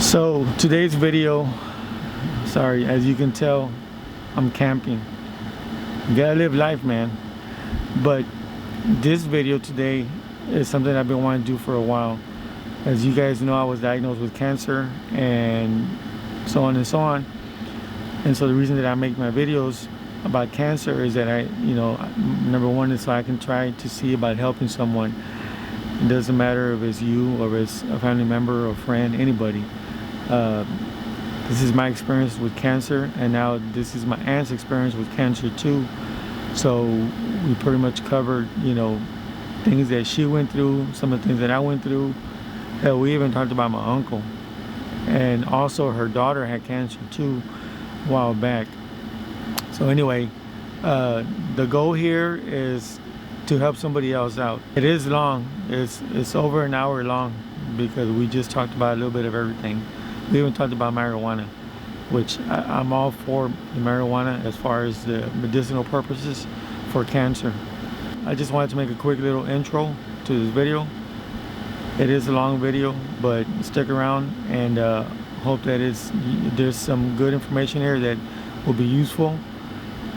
So today's video, sorry, as you can tell, I'm camping. You gotta live life, man. But this video today is something I've been wanting to do for a while. As you guys know, I was diagnosed with cancer and so on and so on. And so the reason that I make my videos about cancer is that number one is so I can try to see about helping someone. It doesn't matter if it's you or it's a family member or friend, anybody. This is my experience with cancer, and now this is my aunt's experience with cancer too. So we pretty much covered, things that she went through, some of the things that I went through. Hell, we even talked about my uncle. And also her daughter had cancer too a while back. So anyway, the goal here is to help somebody else out. It is long. It's over an hour long because we just talked about a little bit of everything. We even talked about marijuana, which I'm all for the marijuana as far as the medicinal purposes for cancer. I just wanted to make a quick little intro to this video. It is a long video, but stick around and hope that there's some good information here that will be useful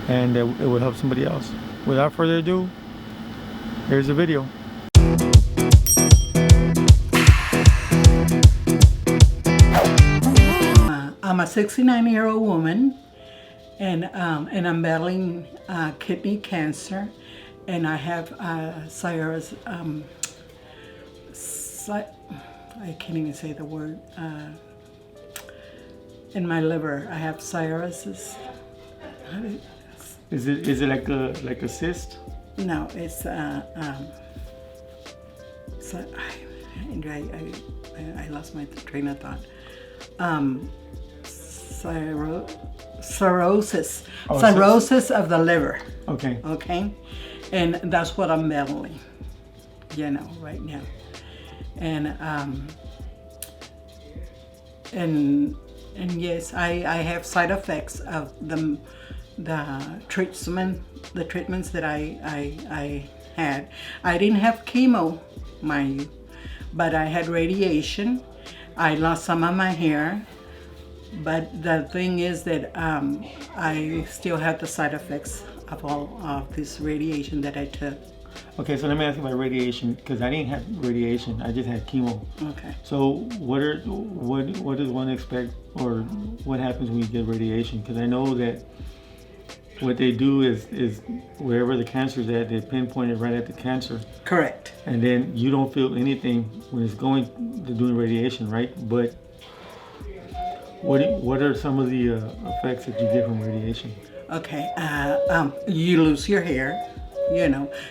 and that it will help somebody else. Without further ado, here's the video. I'm a 69-year-old woman, and I'm battling kidney cancer, and I have cirrhosis. I can't even say the word. In my liver, I have cirrhosis. Is it like a cyst? No, it's I lost my train of thought. Cirrhosis. Cirrhosis of the liver. Okay. Okay, and that's what I'm battling, right now, and yes, I have side effects of the treatments that I had. I didn't have chemo, mind you, but I had radiation. I lost some of my hair, but the thing is that I still have the side effects of all of this radiation that I took. Okay, so let me ask you about radiation, because I didn't have radiation. I just had chemo. Okay. So what does one expect, or what happens when you get radiation? Because I know that what they do is wherever the cancer is at, they pinpoint it right at the cancer. Correct. And then you don't feel anything when it's doing radiation, right? But what are some of the effects that you get from radiation? Okay, you lose your hair,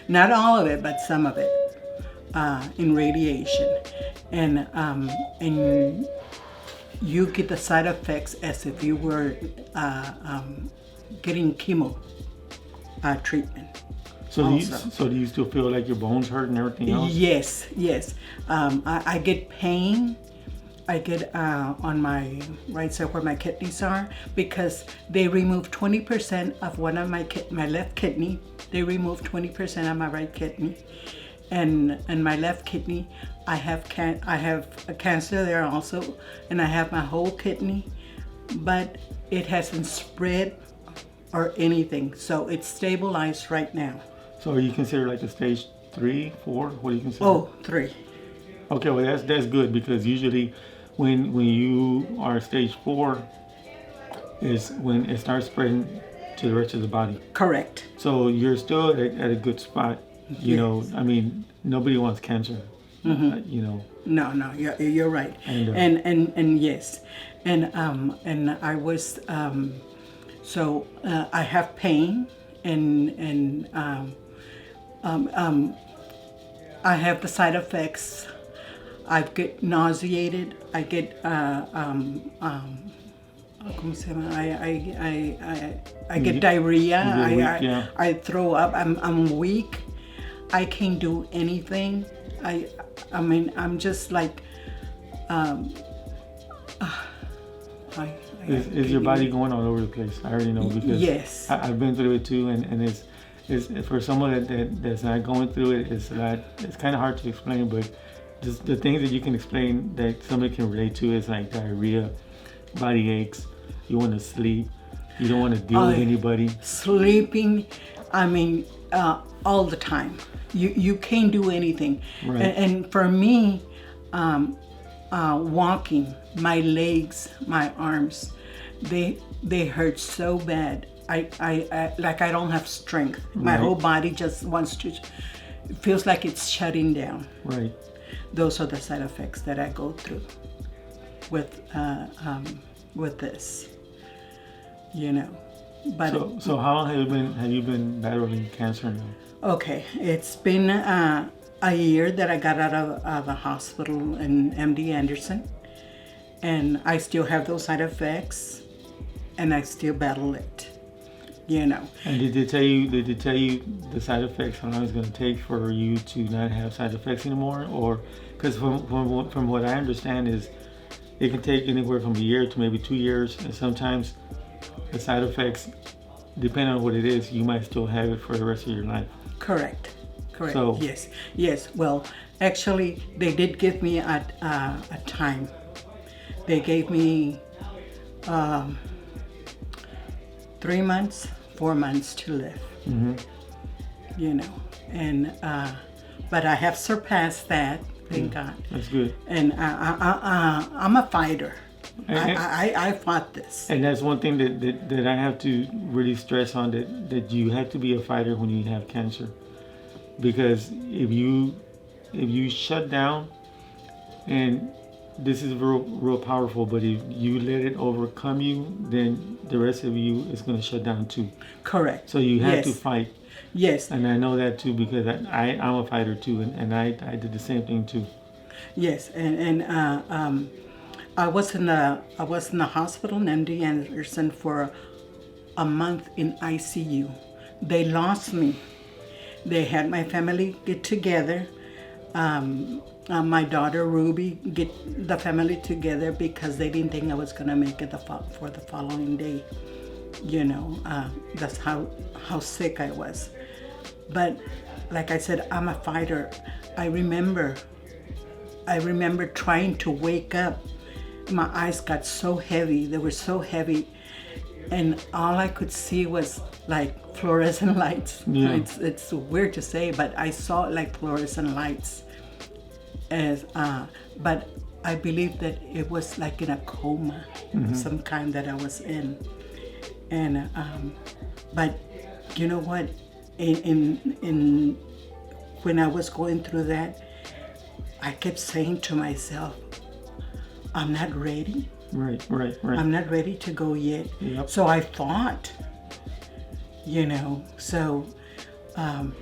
not all of it, but some of it in radiation, and you get the side effects as if you were getting chemo treatment. So do you still feel like your bones hurt and everything else? Yes. I get pain. I get on my right side where my kidneys are, because they removed 20% of one of my left kidney. They removed 20% of my right kidney, and my left kidney, I have a cancer there also, and I have my whole kidney, but it hasn't spread or anything, so it's stabilized right now. So are you considered like a stage 3, 4? What do you consider? Oh, 3. Okay, well that's good, because usually when you are stage 4 is when it starts spreading to the rest of the body. Correct. So you're still at a good spot. Yes. I mean, nobody wants cancer. Mm-hmm. No, you're right. And yes, and I was I have pain and I have the side effects. I get nauseated. I get I get diarrhea. I throw up. I'm weak. I can't do anything. I mean, I'm just like is your body going all over the place? I already know, because yes, I've been through it too, and it's for someone that's not going through it. It's kind of hard to explain, but just the things that you can explain that somebody can relate to is like diarrhea, body aches, you want to sleep, you don't want to deal with anybody. Sleeping, I mean, all the time. You can't do anything. Right. And for me, walking, my legs, my arms, they hurt so bad. I like I don't have strength. My Right. whole body just wants to, it feels like it's shutting down. Right. Those are the side effects that I go through with this, you know. But So how long have you been battling cancer now? okay, it's been a year that I got out of the hospital in MD Anderson, and I still have those side effects, and I still battle it, you know. And did they tell you the side effects, how long it's going to take for you to not have side effects anymore? Or because from what I understand is it can take anywhere from a year to maybe 2 years, and sometimes the side effects, depending on what it is, you might still have it for the rest of your life. Correct. So- Yes. Well, actually, they did give me a time. They gave me 3 months, 4 months to live. Mm-hmm. You know, and but I have surpassed that, thank God. That's good. And I'm a fighter. And- I fought this. And that's one thing that I have to really stress on, that you have to be a fighter when you have cancer. Because if you shut down, and this is real powerful, but if you let it overcome you, then the rest of you is going to shut down too. Correct. So you have to Yes. fight. Yes. And I know that too, because I'm a fighter too, and I did the same thing too. Yes. And I was in the hospital in MD Anderson for a month in ICU. They lost me. They had my family get together. My daughter Ruby get the family together because they didn't think I was gonna make it for the following day. You know, that's how sick I was. But like I said, I'm a fighter. I remember trying to wake up. My eyes got so heavy. They were so heavy, and all I could see was like fluorescent lights. Yeah. It's weird to say, but I saw like fluorescent lights. But I believe that it was like in a coma of some kind that I was in. And but you know what? In when I was going through that, I kept saying to myself, I'm not ready. Right. I'm not ready to go yet. Yep. So I fought, you know. So I'm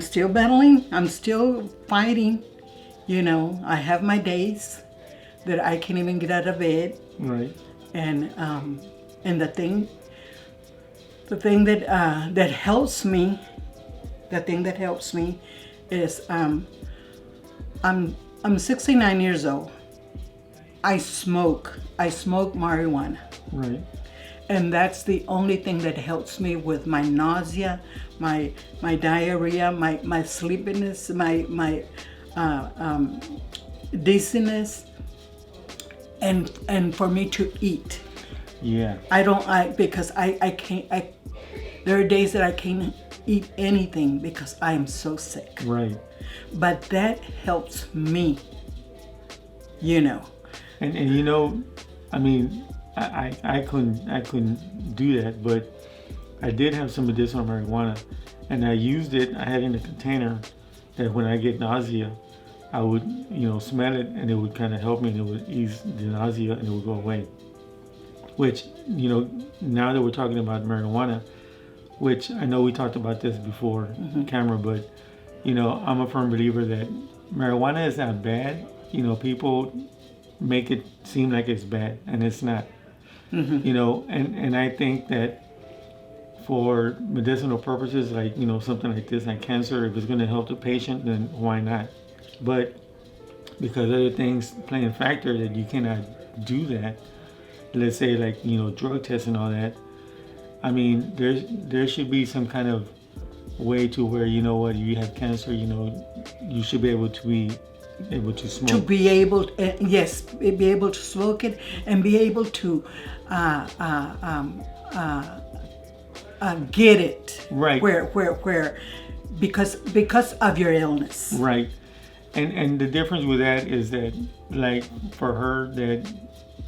still battling. I'm still fighting. You know, I have my days that I can't even get out of bed. Right. And the thing that helps me, is I'm 69 years old. I smoke marijuana. Right. And that's the only thing that helps me with my nausea, my diarrhea, my sleepiness, my dizziness, and for me to eat. Yeah. Because I can't. There are days that I can't eat anything because I am so sick. Right. But that helps me. You know. And you know, I mean, I couldn't do that, but I did have some medicinal marijuana, and I used it. I had it in a container that when I get nausea, I would, smell it, and it would kind of help me, and it would ease the nausea, and it would go away. Which, now that we're talking about marijuana, which I know we talked about this before camera, but I'm a firm believer that marijuana is not bad. People make it seem like it's bad, and it's not. And I think that for medicinal purposes, like something like this, like cancer, if it's going to help the patient, then why not? But because other things play a factor that you cannot do that, let's say like drug tests and all that, I mean there should be some kind of way to where, you know what, you have cancer, you know, you should be able to smoke. To be able, yes, be able to smoke it and be able to get it. Right. Where, because of your illness. Right. And the difference with that is that, like, for her, that,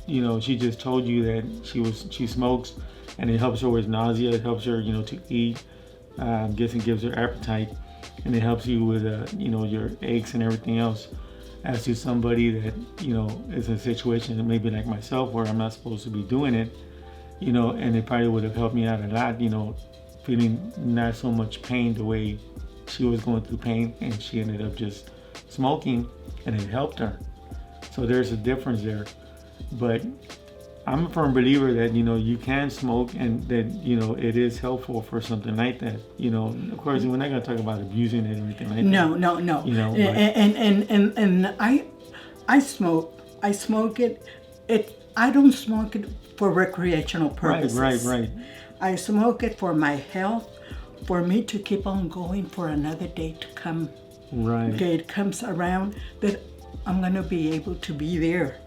you know, she just told you that she smokes, and it helps her with nausea. It helps her, you know, to eat. I'm guessing gives her appetite, and it helps you with, you know, your aches and everything else. As to somebody that, you know, is in a situation that maybe like myself where I'm not supposed to be doing it, you know, and it probably would have helped me out a lot, you know, feeling not so much pain the way she was going through pain, and she ended up just smoking, and it helped her. So there's a difference there. But I'm a firm believer that, you know, you can smoke, and that, you know, it is helpful for something like that. You know, of course, we're not going to talk about abusing it or anything like that. No. You know, and I smoke. I smoke it. I don't smoke it for recreational purposes. Right. I smoke it for my health, for me to keep on going for another day to come. Right. Okay, it comes around that I'm gonna be able to be there.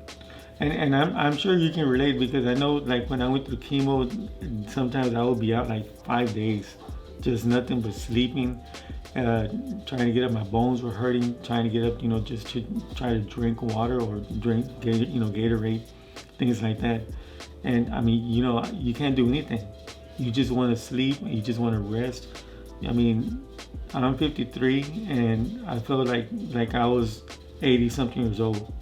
And I'm sure you can relate, because I know, like, when I went through chemo, sometimes I would be out like 5 days, just nothing but sleeping, trying to get up. My bones were hurting, trying to get up, you know, just to try to drink water or drink, you know, Gatorade, things like that. And I mean, you know, you can't do anything. You just want to sleep. You just want to rest. I mean, I'm 53, and I felt like I was 80 something years old,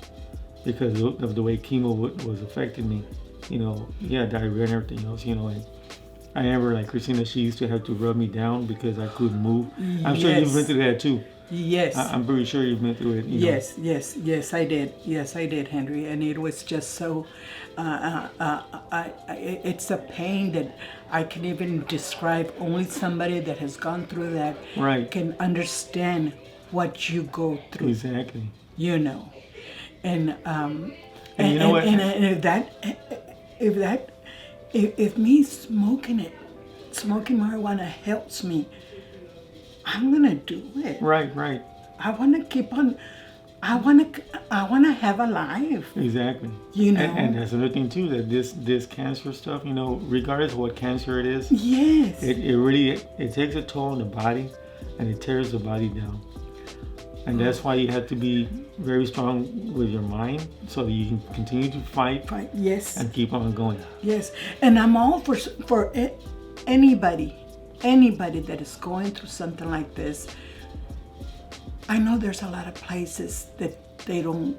because of the way chemo was affecting me. You know, yeah, diarrhea and everything else, you know. And I remember, like, Christina, she used to have to rub me down because I couldn't move. I'm sure you've been through that too. Yes. I'm pretty sure you've been through it. Yes, I did. Yes, I did, Henry. And it was just so, it's a pain that I can even describe. Only somebody that has gone through that can understand what you go through. Exactly. You know. And you know what? If me smoking marijuana helps me, I'm gonna do it. Right. I want to keep on. I want to have a life. Exactly. You know. And that's another thing too, that this cancer stuff, you know, regardless of what cancer it is, yes, it really takes a toll on the body, and it tears the body down. And that's why you have to be very strong with your mind, so that you can continue to fight. Yes. And keep on going. Yes. And I'm all for anybody that is going through something like this. I know there's a lot of places that they don't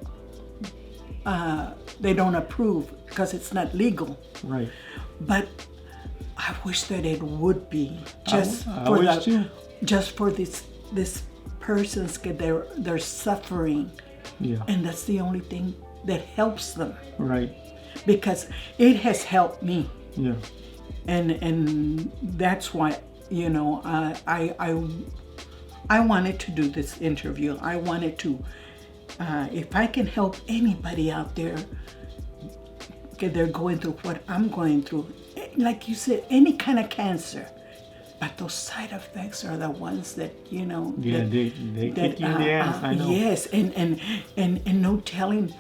approve because it's not legal. Right. But I wish that it would be just for this person's get their suffering. Yeah. And that's the only thing that helps them. Right. Because it has helped me. Yeah. And that's why, you know, I wanted to do this interview. I wanted to, if I can help anybody out there, okay, they're going through what I'm going through, like you said, any kind of cancer, but those side effects are the ones that, you know. Yeah, they kick you in the ass, I know. Yes, and no telling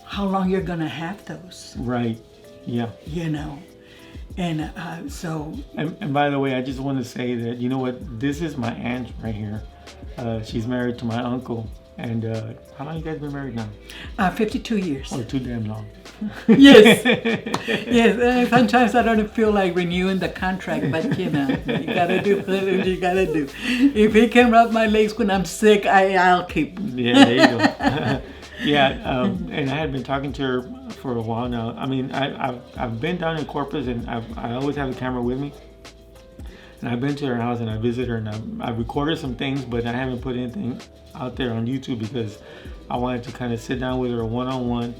how long you're gonna have those. Right, yeah. You know. And so. And by the way, I just want to say that, you know what, this is my aunt right here. She's married to my uncle. And how long you guys been married now? 52 years. Oh, too damn long. Yes. Yes. Sometimes I don't feel like renewing the contract, but you know, you gotta do what you gotta do. If he can rub my legs when I'm sick, I'll keep. Yeah, there you go. Yeah, and I had been talking to her for a while now. I mean, I've been down in Corpus, and I always have a camera with me. And I've been to her house, and I visit her, and I've recorded some things, but I haven't put anything out there on YouTube because I wanted to kind of sit down with her one-on-one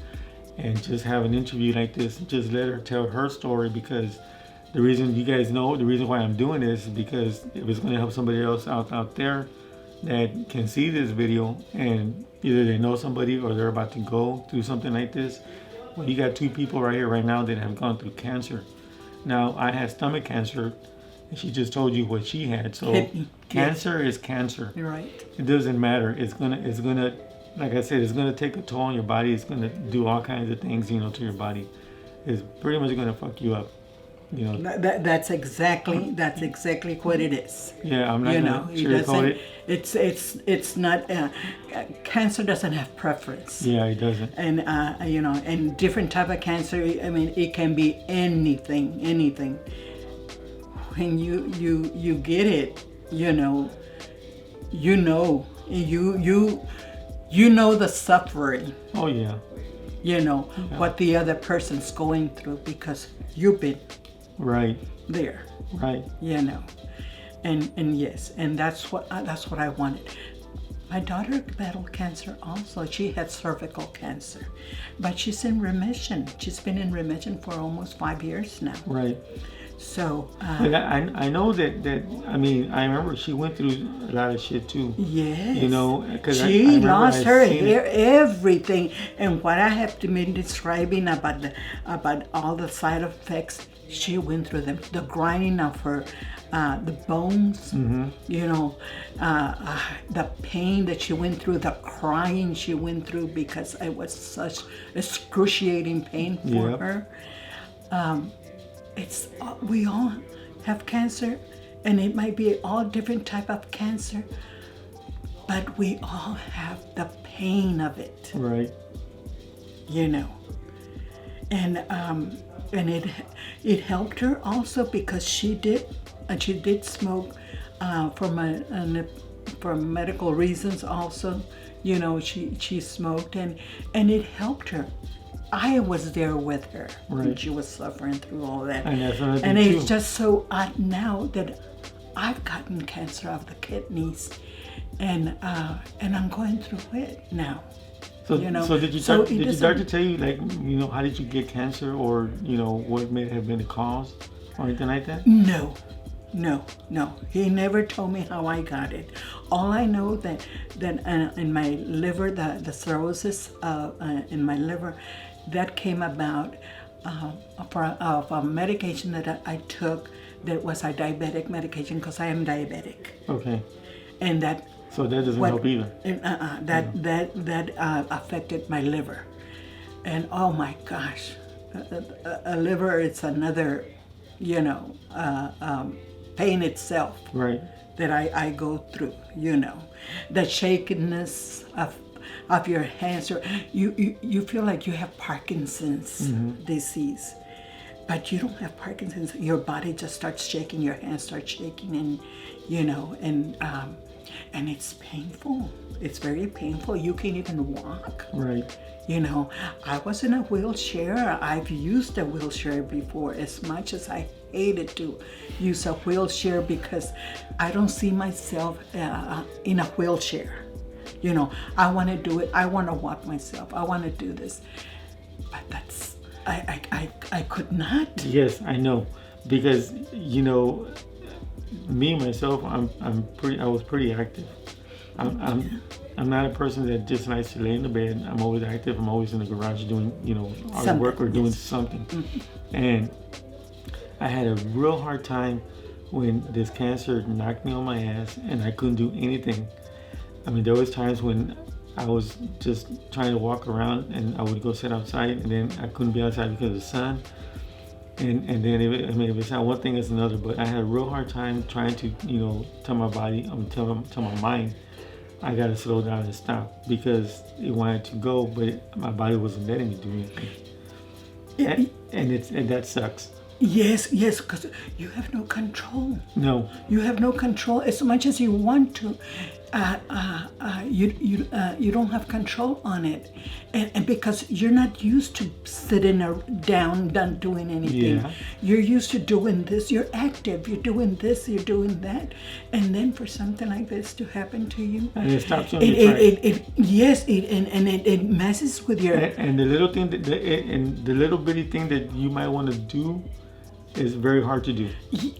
and just have an interview like this, and just let her tell her story. Because the reason, you guys know, the reason why I'm doing this is because if it's going to help somebody else out there that can see this video, and either they know somebody or they're about to go through something like this. Well, you got two people right here right now that have gone through cancer. Now, I had stomach cancer, and she just told you what she had. So Kidney. cancer is cancer. You're right. It doesn't matter. It's gonna, like I said, it's gonna take a toll on your body. It's gonna do all kinds of things, to your body. It's pretty much gonna fuck you up. That's exactly what it is. Yeah, I'm not gonna sugarcoat it. It's not. Cancer doesn't have preference. Yeah, it doesn't. And and different type of cancer. I mean, it can be anything. When you get it, you know the suffering. Oh yeah. What the other person's going through because you've been right there. Right. And yes, and that's what I wanted. My daughter battled cancer also. She had cervical cancer, but she's in remission. She's been in remission for almost 5 years now. Right. So I know that I mean, I remember she went through a lot of shit too. Yes. Because she lost her hair, everything, and what I have been describing about all the side effects, she went through them. The grinding of her, the bones, the pain that she went through, the crying she went through because it was such excruciating pain for her. We all have cancer, and it might be all different type of cancer, but we all have the pain of it. Right. And it helped her also because she did smoke for medical reasons also. She smoked and it helped her. I was there with her when she was suffering through all that. And it's just so odd now that I've gotten cancer of the kidneys, and I'm going through it now. So did your doctor tell you, like, how did you get cancer, or what may have been the cause or anything like that? No. He never told me how I got it. All I know that in my liver, the cirrhosis in my liver, that came about of a medication that I took that was a diabetic medication because I am diabetic. Okay. And that. So that doesn't help either. That affected my liver, and oh my gosh, a liver is another, pain itself. Right. That I go through. The shakiness of your hands, or you feel like you have Parkinson's disease, but you don't have Parkinson's. Your body just starts shaking. Your hands start shaking, and and it's painful. It's very painful. You can't even walk. Right. I was in a wheelchair. I've used a wheelchair before, as much as I hated to use a wheelchair because I don't see myself in a wheelchair. I want to do it. I want to walk myself. I want to do this. But that's, I could not. Yes, I know. Because, me myself, I was pretty active. I'm not a person that just likes to lay in the bed. I'm always active. I'm always in the garage doing, artwork or doing something. Mm-hmm. And I had a real hard time when this cancer knocked me on my ass and I couldn't do anything. I mean, there was times when I was just trying to walk around and I would go sit outside, and then I couldn't be outside because of the sun. And then if it's not one thing, it's another. But I had a real hard time trying to, tell my body, tell my mind, I gotta slow down and stop, because it wanted to go, but my body wasn't letting me do anything. And that sucks. Yes, because you have no control. No. You have no control as much as you want to. You don't have control on it, and because you're not used to sitting down, not doing anything. Yeah. You're used to doing this. You're active. You're doing this. You're doing that, and then for something like this to happen to you, and it stops you on your track. It messes with your. And the little thing and the little bitty thing that you might want to do is very hard to do.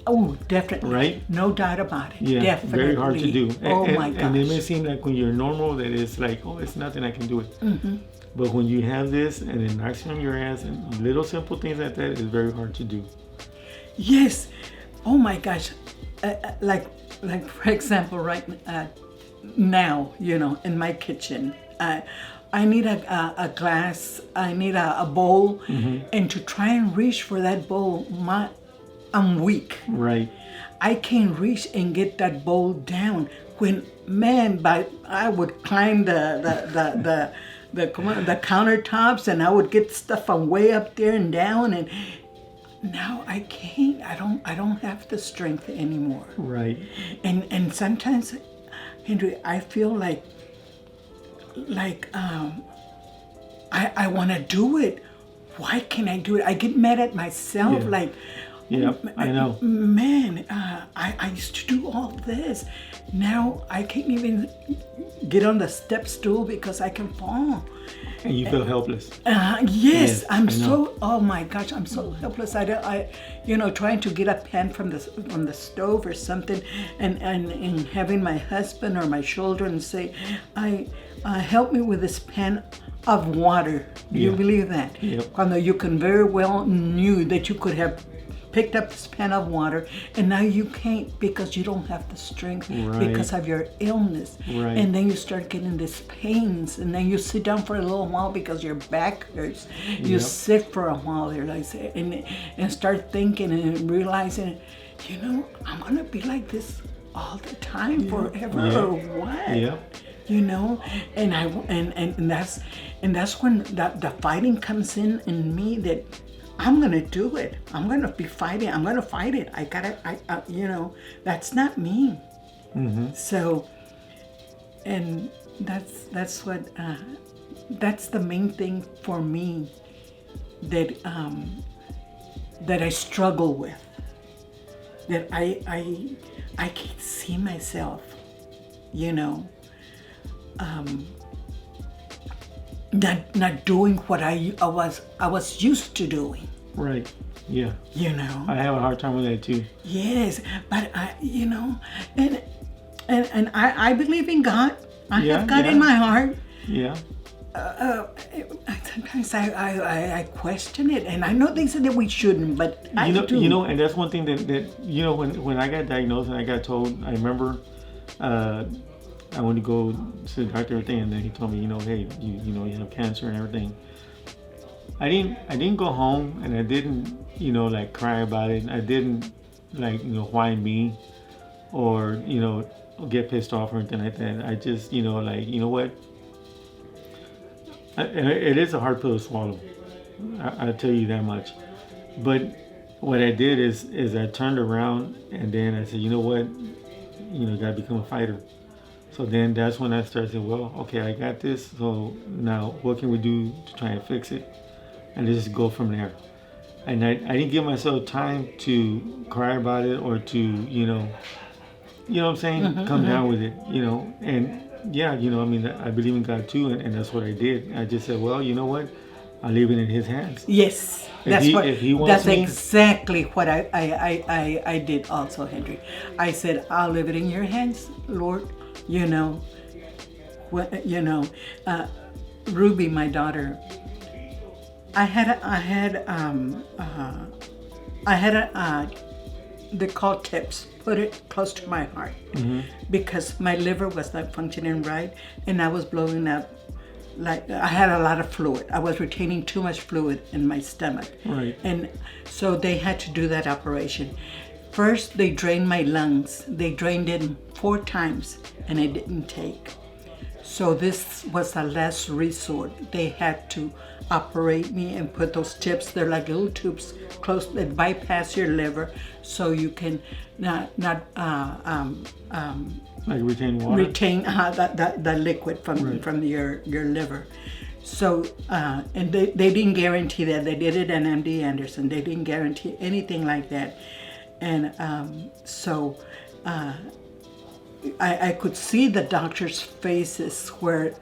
Oh, definitely. Right? No doubt about it. Yeah, definitely. very hard to do. My gosh. And it may seem like when you're normal that it's like, oh, it's nothing, I can do it. Mm-hmm. But when you have this and it knocks you on your ass, and little simple things like that is very hard to do. Yes. oh my gosh, like for example, right now, in my kitchen, I need a glass, I need a bowl, and to try and reach for that bowl, I'm weak. Right. I can't reach and get that bowl down. When I would climb the countertops, and I would get stuff from way up there and down, and now I can't. I don't have the strength anymore. Right. And sometimes, Henry, I feel like I want to do it. Why can't I do it? I get mad at myself. Yeah. Yeah, I know. Man, I used to do all this. Now I can't even get on the step stool because I can fall. And you feel helpless. Yes, I know. so. Oh my gosh, I'm so helpless. Trying to get a pan from the stove or something, and having my husband or my children say, help me with this pan of water. Do you believe that? Yep. When you can very well knew that you could have picked up this pan of water, and now you can't because you don't have the strength because of your illness. Right. And then you start getting these pains, and then you sit down for a little while because your back hurts. You sit for a while there, like I say, and start thinking and realizing, I'm gonna be like this all the time forever or what? Yeah. And that's when the fighting comes in me, that I'm gonna do it. I'm gonna be fighting. I'm gonna fight it. That's not me. Mm-hmm. So, and that's what that's the main thing for me that I struggle with. That I can't see myself. Not doing what I was used to doing. Right. Yeah. I have a hard time with that too. Yes, but and I believe in God. I have God in my heart. Yeah. Sometimes I question it, and I know they said that we shouldn't, but I do. And that's one thing that when I got diagnosed and I got told, I remember I went to go to the doctor and everything, and then he told me, hey, you have cancer and everything. I didn't go home, and I didn't, like cry about it. I didn't whine me or, get pissed off or anything like that. I just, what? It is a hard pill to swallow. I'll tell you that much. But what I did is I turned around, and then I said, you know what? You gotta become a fighter. So then that's when I started saying, well, okay, I got this. So now what can we do to try and fix it? And just go from there. And I didn't give myself time to cry about it or to, what I'm saying? Come down with it, And I believe in God too. And that's what I did. I just said, well, you know what? I'll leave it in His hands. Yes. That's exactly what I did also, Henry. I said, I'll leave it in your hands, Lord. Ruby, my daughter, I had they call tips, put it close to my heart, because my liver was not functioning right, and I was blowing up. Like I had a lot of fluid. I was retaining too much fluid in my stomach. Right. And so they had to do that operation. First, they drained my lungs. They drained it 4 times, and it didn't take. So this was the last resort. They had to operate me and put those tips. They're like little tubes close that bypass your liver, so you can not like retain water. Retain the liquid from your liver. So and they didn't guarantee that. They did it at MD Anderson. They didn't guarantee anything like that. And so I could see the doctors' faces where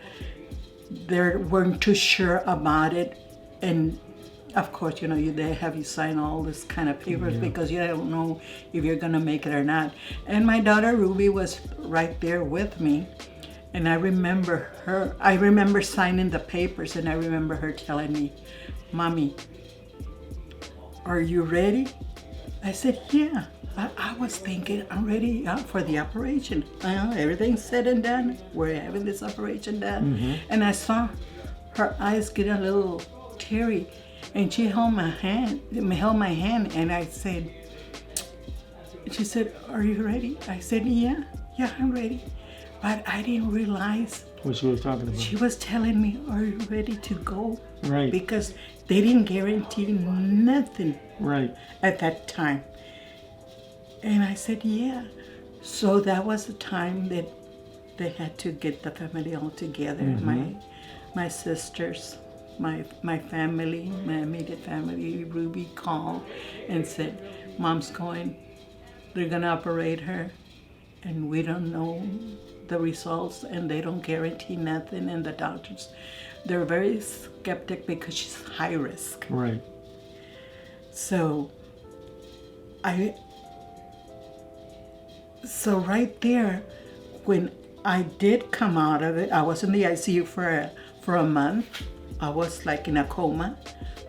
they weren't too sure about it. And of course, they have you sign all this kind of papers because you don't know if you're going to make it or not. And my daughter Ruby was right there with me. And I remember signing the papers, and I remember her telling me, Mommy, are you ready? I said, yeah. I was thinking, I'm ready for the operation. Everything's said and done. We're having this operation done. And I saw her eyes get a little teary, and she held my hand, and I said, she said, "Are you ready?" I said, yeah, I'm ready. But I didn't realize what she was talking about. She was telling me, "Are you ready to go?" Right. Because they didn't guarantee nothing. Right. At that time. And I said, yeah. So that was the time that they had to get the family all together. My sisters, my family, my immediate family. Ruby called and said, "Mom's going. They're gonna operate her, and we don't know the results, and they don't guarantee nothing. And the doctors, they're very skeptic because she's high risk." Right. So right there, when I did come out of it, I was in the ICU for a month. I was like in a coma.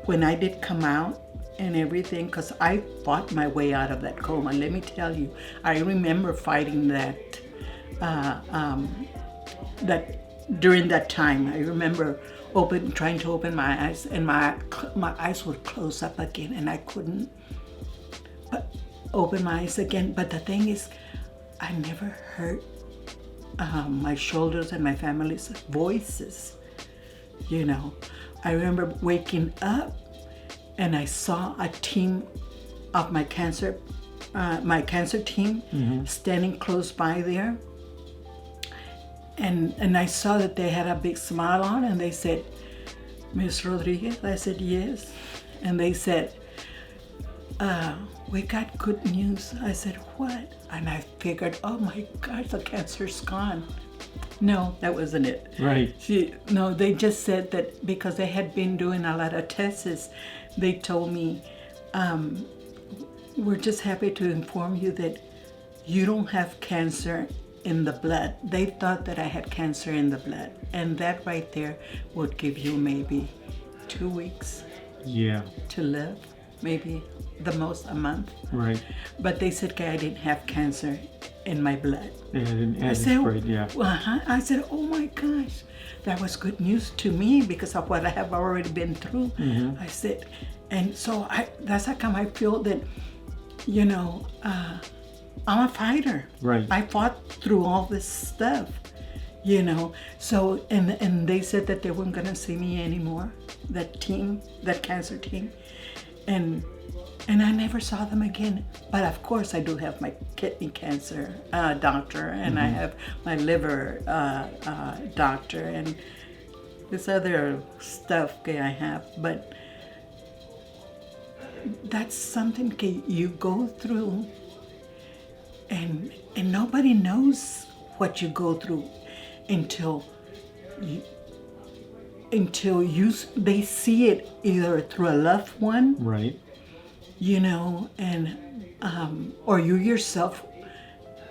When I did come out and everything, because I fought my way out of that coma. Let me tell you, I remember fighting that during that time. I remember trying to open my eyes, and my eyes would close up again, and I couldn't open my eyes again. But the thing is, I never heard my shoulders and my family's voices. You know, I remember waking up, and I saw a team of my cancer team standing close by there. And I saw that they had a big smile on, and they said, "Miss Rodriguez?" I said, "Yes." And they said, "We got good news." I said, "What?" And I figured, oh my gosh, the cancer's gone. No, that wasn't it. Right. They just said that because they had been doing a lot of tests, they told me, "We're just happy to inform you that you don't have cancer in the blood." They thought that I had cancer in the blood, and that right there would give you maybe 2 weeks to live, maybe the most a month. Right. But they said I didn't have cancer in my blood. I said, I said, oh my gosh, that was good news to me because of what I have already been through. I said, and so that's how come I feel that, I'm a fighter. Right. I fought through all this stuff, So, and they said that they weren't going to see me anymore, that cancer team. And I never saw them again. But of course, I do have my kidney cancer doctor, and I have my liver doctor, and this other stuff I have. But that's something you go through, and nobody knows what you go through until they see it either through a loved one, right, and or you yourself.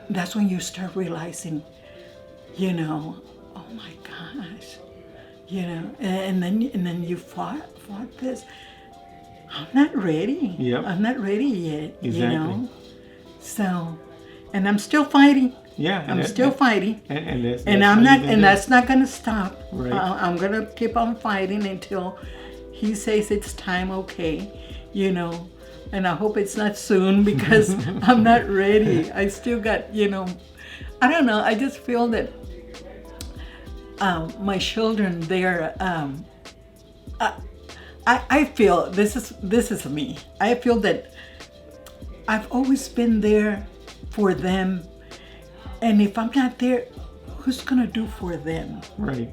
That's when you start realizing, oh my gosh, and then you fought this. I'm not ready. Yep. I'm not ready yet. Exactly. So, and I'm still fighting. Yeah, I'm still fighting, and that's not gonna stop. Right. I'm gonna keep on fighting until he says it's time. Okay, and I hope it's not soon because I'm not ready. I still got, I don't know. I just feel that my children, they're. I feel this is me. I feel that I've always been there for them. And if I'm not there, who's gonna do for them? Right.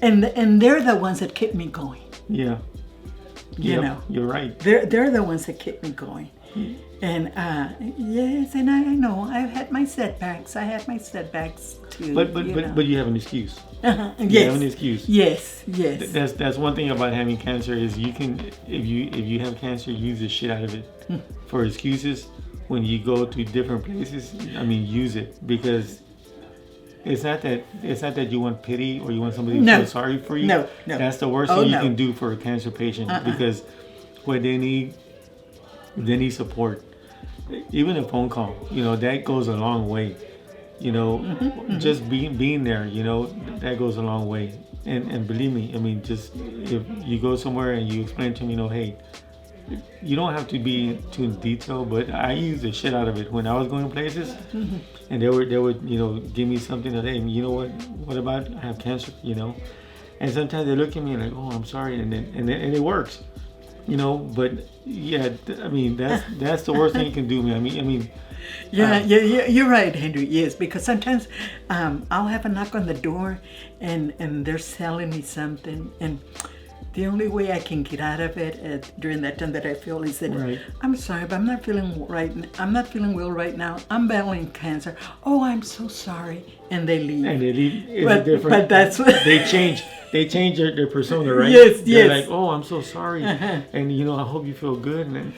And they're the ones that keep me going. Yeah. You're right. They're the ones that keep me going. And yes, and I know I've had my setbacks. I had my setbacks too. But you have an excuse. Yes. You have an excuse. Yes. That's one thing about having cancer is you can if you have cancer, use the shit out of it for excuses. When you go to different places, use it, because it's not that you want pity or you want somebody to feel sorry for you. No. That's the worst thing you can do for a cancer patient because what they need support. even a phone call, that goes a long way. Just being there, that goes a long way. And believe me, I mean, just if you go somewhere and you explain to them, hey, you don't have to be too in detail, but I use the shit out of it when I was going places, and they would give me something that, hey, you know what about I have cancer, and sometimes they look at me like, oh, I'm sorry, and it works, but yeah, I mean that's the worst thing you can do, man. I mean. Yeah, you're right, Henry. Yes, because sometimes I'll have a knock on the door, and they're selling me something, and the only way I can get out of it during that time that I feel is that right. I'm sorry, but I'm not feeling well right now. I'm battling cancer. Oh, I'm so sorry, and they leave. And they leave. It's different. But that's what they change. They change their persona, right? Yes, They're yes. like, oh, I'm so sorry, and I hope you feel good. And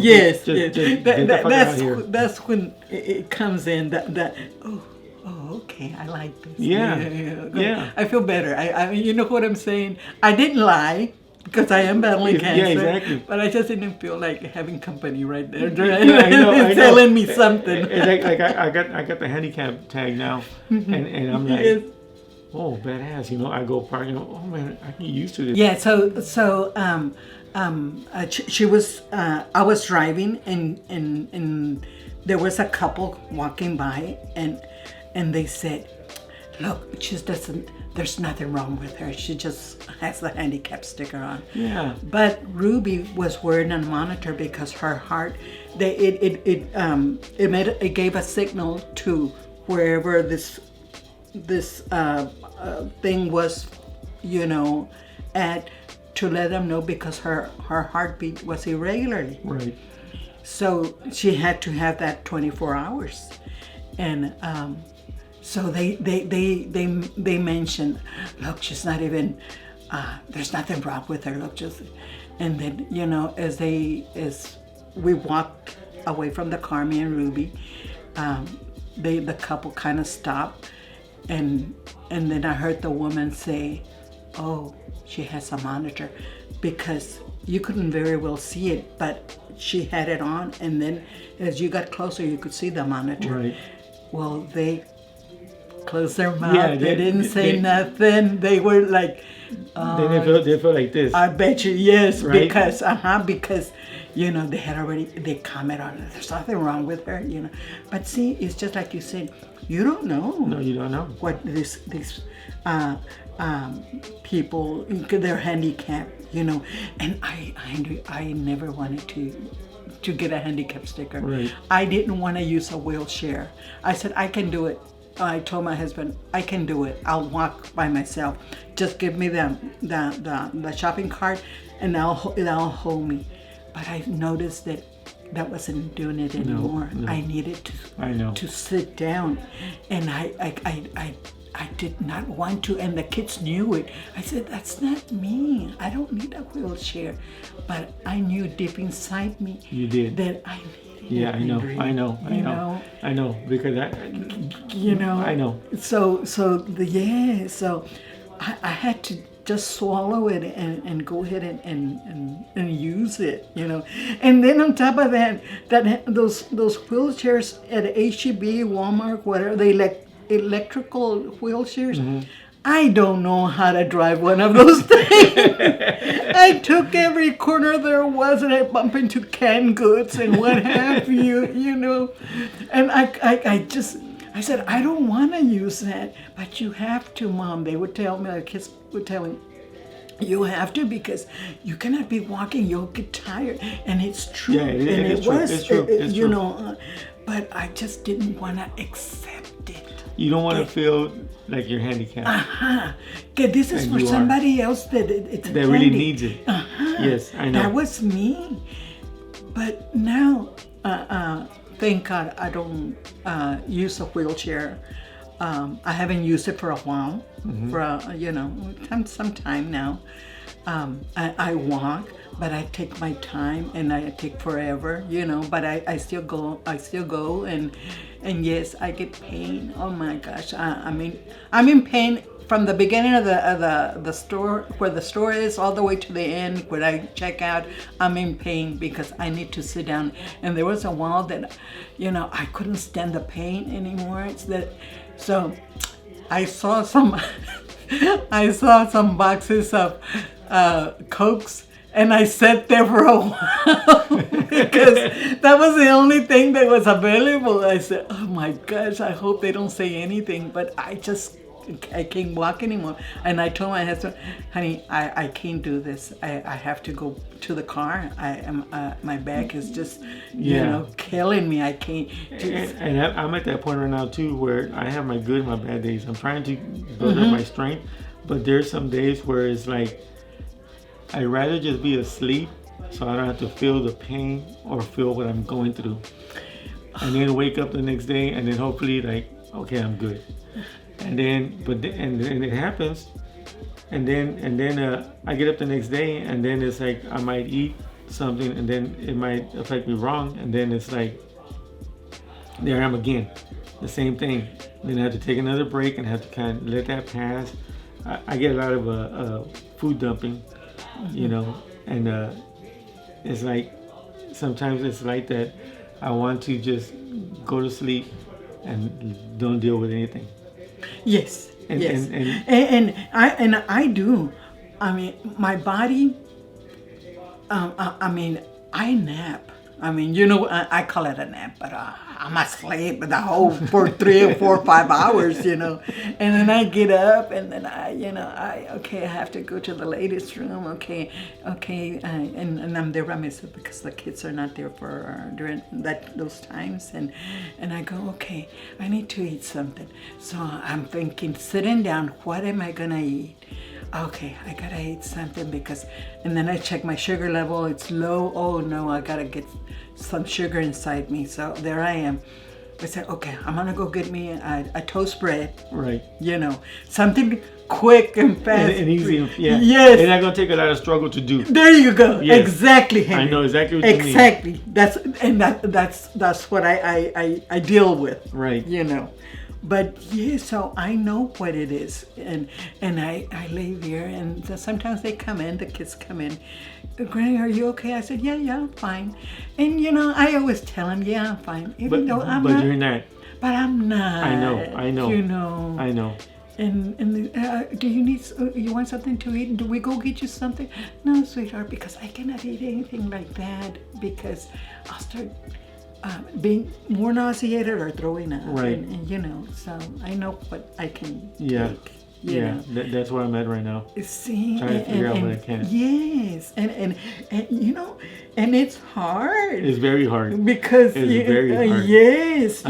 yes, just get the fuck out of here. That's when it comes in. That okay, I like this. Yeah. I feel better. I you know what I'm saying? I didn't lie because I am battling cancer. Yeah, exactly. But I just didn't feel like having company right there. I know. Telling me something. It's like I got the handicap tag now, and I'm like. Yes. Oh, badass! I go park. Oh man, I get used to this. Yeah. So she was. I was driving, and there was a couple walking by, and they said, "Look, she doesn't. There's nothing wrong with her. She just has the handicap sticker on." Yeah. But Ruby was wearing a monitor because her heart. It gave a signal to wherever this thing was, at, to let them know, because her heartbeat was irregularly. Right. So she had to have that 24 hours, and so they mentioned, look, she's not even. There's nothing wrong with her. Look, just, and then as we walked away from the car, me and Ruby, the couple kind of stopped. And then I heard the woman say, oh, she has a monitor, because you couldn't very well see it, but she had it on, and then as you got closer, you could see the monitor. Right. Well, they closed their mouth. Yeah, they didn't say nothing. They were like, they felt like this. I bet you, yes, right? because they had already, they commented on it. There's nothing wrong with her, But see, it's just like you said, you don't know. No, you don't know what these people, they're handicapped, And I never wanted to get a handicap sticker. Right. I didn't want to use a wheelchair. I said, I can do it. I told my husband, I can do it. I'll walk by myself. Just give me the shopping cart, and I'll hold me. But I noticed that wasn't doing it anymore. No. I needed to sit down, and I did not want to, and the kids knew it. I said, that's not me. I don't need a wheelchair. But I knew deep inside me you did that I needed. Yeah, I know, because I know. So I had to just swallow it and go ahead and use it, And then on top of that those wheelchairs at HCB, Walmart, whatever, the electrical wheelchairs. Mm-hmm. I don't know how to drive one of those things. I took every corner there was, and I bumped into canned goods and what have you, And I said, I don't want to use that, but you have to, Mom. They would tell me, the kids would tell me, you have to, because you cannot be walking, you'll get tired. And it's true. Yeah, it's true. But I just didn't want to accept it. You don't want to feel like you're handicapped. Okay, this is for somebody else that really needs it. Yes, I know. That was me. But now, thank God I don't use a wheelchair. I haven't used it for a while, for some time now. I walk, but I take my time and I take forever, but I still go and yes, I get pain. Oh my gosh. I mean, I'm in pain from the beginning of the store, where the store is, all the way to the end where I check out. I'm in pain because I need to sit down. And there was a while that, I couldn't stand the pain anymore. So I saw some boxes of Cokes, and I sat there for a while because that was the only thing that was available. I said, oh my gosh, I hope they don't say anything, but I can't walk anymore. And I told my husband, honey, I can't do this. I have to go to the car. My back is just, killing me. I can't. And I'm at that point right now too, where I have my good and my bad days. I'm trying to build up my strength, but there's some days where it's like, I'd rather just be asleep so I don't have to feel the pain or feel what I'm going through. And then wake up the next day and then hopefully like, okay, I'm good. And then it happens. And then I get up the next day and then it's like I might eat something and then it might affect me wrong. And then it's like, there I am again, the same thing. Then I have to take another break and have to kind of let that pass. I get a lot of food dumping. And it's like sometimes it's like that I want to just go to sleep and don't deal with anything. Yes. And I do. I mean, my body, I nap. I mean, I call it a nap, but I'm asleep the whole for 3 or 4 or 5 hours, And then I get up, and then I have to go to the ladies' room, and I'm there by myself because the kids are not there for during those times, and I go, okay, I need to eat something. So I'm thinking, sitting down, what am I gonna eat? Okay, I gotta eat something and then I check my sugar level, it's low. Oh no, I gotta get some sugar inside me. So there I am. I said, okay, I'm gonna go get me a toast bread. Right. Something quick and fast. And easy. Yeah. Yes. It's not gonna take a lot of struggle to do. There you go. Yes. Exactly, Henry. I know exactly what you mean. Exactly. That's what I deal with. Right. But yeah, so I know what it is, and I lay there, and sometimes the kids come in. Granny, are you okay? I said, yeah, I'm fine. And I always tell them, yeah, I'm fine, even though I'm not. But you're not. But I'm not. I know. I know. And do you want something to eat? Do we go get you something? No, sweetheart, because I cannot eat anything like that because I'll start being more nauseated or throwing up. Right. And so I know what I can take. That's where I'm at right now. See, trying to figure out what I can. Yes, and and it's hard. It's very hard. Because it's very hard. Yes,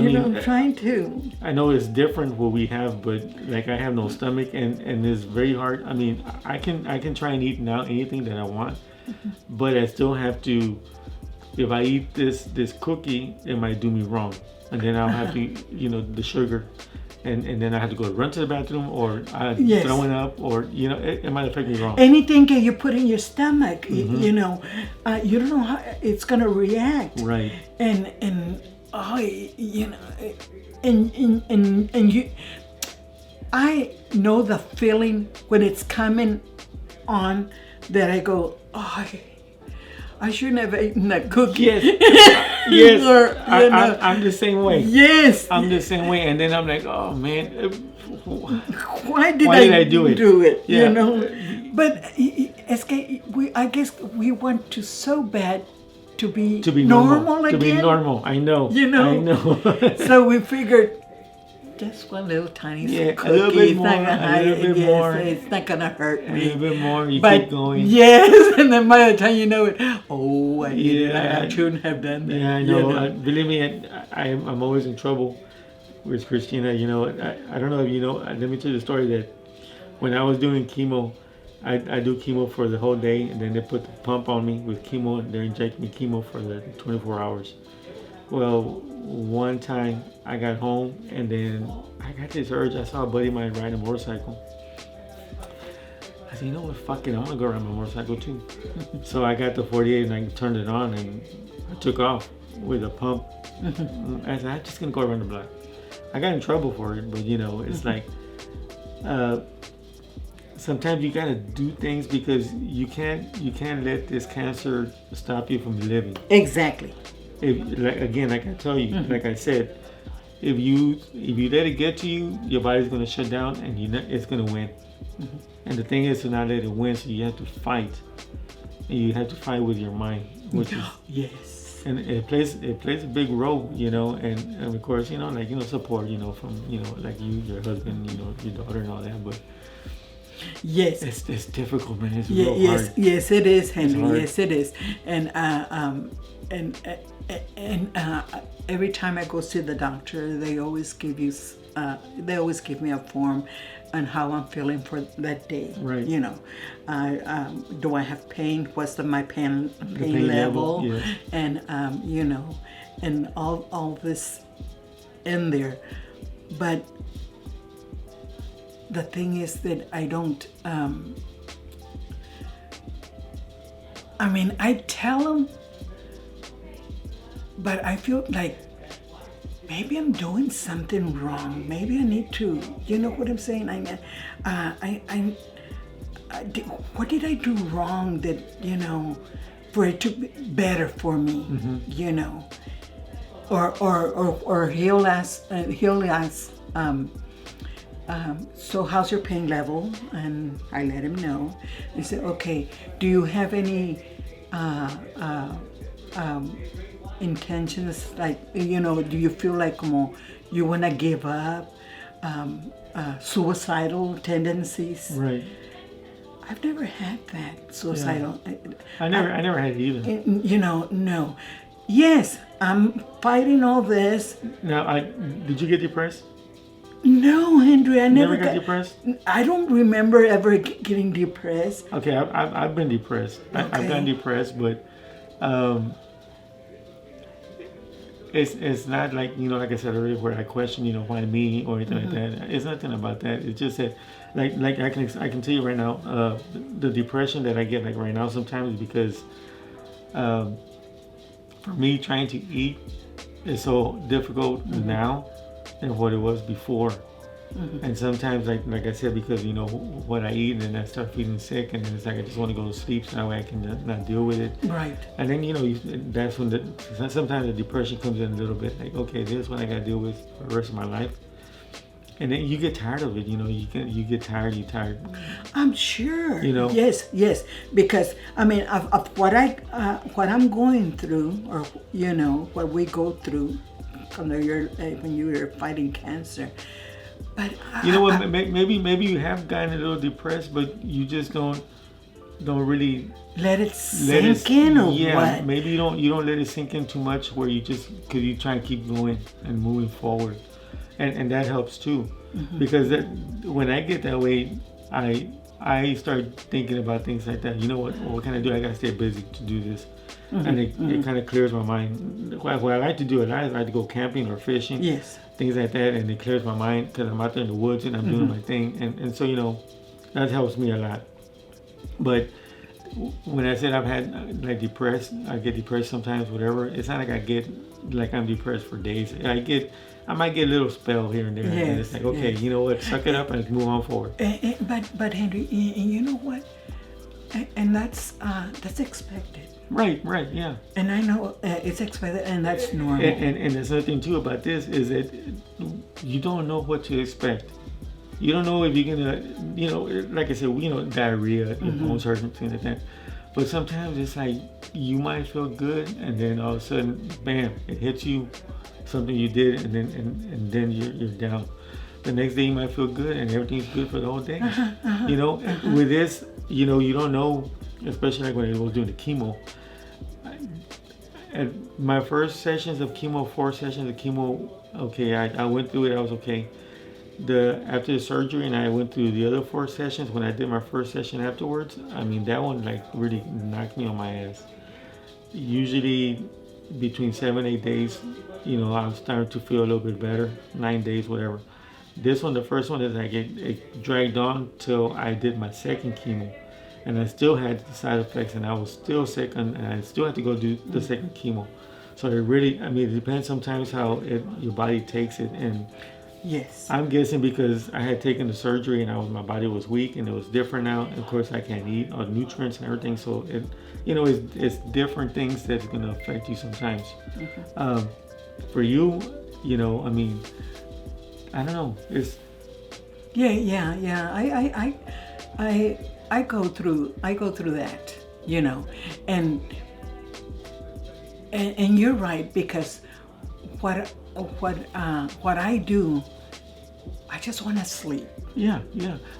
trying to. I know it's different what we have, but like I have no stomach, and it's very hard. I mean, I can try and eat now anything that I want, but I still have to. If I eat this cookie, it might do me wrong, and then I'll have to, the sugar. And then I have to go run to the bathroom or throwing up or, it might affect me wrong. Anything that you put in your stomach, you don't know how it's going to react. Right. And I know the feeling when it's coming on that I go, I shouldn't have eaten that cookie. Yes. Yes. I'm the same way. Yes. I'm the same way. And then I'm like, oh man, why did I do it? Yeah. But I guess we want to so bad to be normal again. To be normal. I know. I know. So we figured just one little tiny cookie. A little bit more. It's not gonna hurt me. A little bit more. You keep going. Yes, and then by the time you know it, I shouldn't have done that. Yeah, I know. Believe me, I'm always in trouble with Christina. I don't know if you know. Let me tell you the story that when I was doing chemo, I do chemo for the whole day, and then they put the pump on me with chemo, and they're injecting me chemo for the 24 hours. Well, one time I got home and then I got this urge. I saw a buddy of mine riding a motorcycle. I said, you know what, fuck it, I'm gonna go ride my motorcycle too. So I got the 48 and I turned it on and I took off with a pump. I said, I'm just gonna go around the block. I got in trouble for it, but you know, it's like sometimes you gotta do things because you can't let this cancer stop you from living. Exactly. Like I tell you, like I said, if you let it get to you, your body's gonna shut down and it's gonna win. And the thing is to not let it win, so you have to fight, and you have to fight with your mind, which is yes. And it plays a big role, you know, and of course, you know, like, you know, support, you know, from, you know, like you, your husband, you know, your daughter and all that, but yes, it's difficult, man. It's real hard. Yes, it is, Henry. It's yes, it is, and every time I go see the doctor, they always give me a form on how I'm feeling for that day. Right. You know, do I have pain? What's my pain pain level? yeah. And you know, and all this in there, but the thing is that I don't. I mean, I tell them, but I feel like maybe I'm doing something wrong. Maybe I need to, you know what I'm saying? What did I do wrong that, you know, for it to be better for me, you know? Or he'll ask, so how's your pain level? And I let him know. He said, okay, do you have any intentions, like, you know, do you feel like you want to give up, suicidal tendencies? Right. I've never had that, suicidal. Yeah. I never had it either. You know, no. Yes, I'm fighting all this. Now, did you get depressed? No, Henry, I never got depressed. I don't remember ever getting depressed. Okay, I've been depressed. Okay. I've gotten depressed, but it's not like, you know, like I said earlier, where I question, you know, why me or anything like that. It's nothing about that. It's just that, like I can tell you right now, the depression that I get like right now sometimes is because for me trying to eat is so difficult now than what it was before. And sometimes, like I said, because, you know, what I eat, and then I start feeling sick, and then it's like I just want to go to sleep so that way I can not deal with it. Right. And then, you know, that's when sometimes the depression comes in a little bit. Like, okay, this is what I got to deal with for the rest of my life. And then you get tired of it. You know, you get tired. You're tired. I'm sure. You know. Yes. Because I mean, of what I'm going through, or you know, what we go through when you're fighting cancer. But you know what? Maybe you have gotten a little depressed, but you just don't really let it sink in, or what? Maybe you don't let it sink in too much, where you just, because you try and keep going and moving forward, and that helps too, because when I get that way, I start thinking about things like that. You know what can I do? I gotta stay busy to do this. And it kind of clears my mind. What I like to do, I like to go camping or fishing. Yes. Things like that, and it clears my mind because I'm out there in the woods and I'm doing my thing, and so, you know, that helps me a lot. But when I said I've had like I get depressed sometimes, whatever. It's not like I get like I'm depressed for days. I might get a little spell here and there, and it's like, okay, you know what, suck it up and move on forward. But Henry, you know what? And that's expected. Right, yeah. And I know it's expected, and that's normal. And there's another thing too about this is that you don't know what to expect. You don't know if you're gonna, you know, like I said, you know, diarrhea, bones hurt, and things like that. But sometimes it's like you might feel good, and then all of a sudden, bam, it hits you, something you did, and then you're down. The next day you might feel good, and everything's good for the whole day. You know, with this, you know, you don't know, especially like when I was doing the chemo. At my first sessions of chemo, 4 sessions of chemo, okay, I went through it, I was okay. After the surgery, and I went through the other 4 sessions, when I did my first session afterwards, I mean, that one like really knocked me on my ass. Usually between 7-8 days, you know, I was starting to feel a little bit better, 9 days, whatever. This one, the first one, is like it dragged on till I did my second chemo, and I still had the side effects, and I was still sick, and I still had to go do the second chemo. So it really, I mean, it depends sometimes how your body takes it, and Yes. I'm guessing because I had taken the surgery and my body was weak and it was different now. And of course, I can't eat all the nutrients and everything, so it's different things that's gonna affect you sometimes. For you, I mean, I don't know. It's Yeah. I go through that, and you're right, because what I do, I just want to sleep. yeah,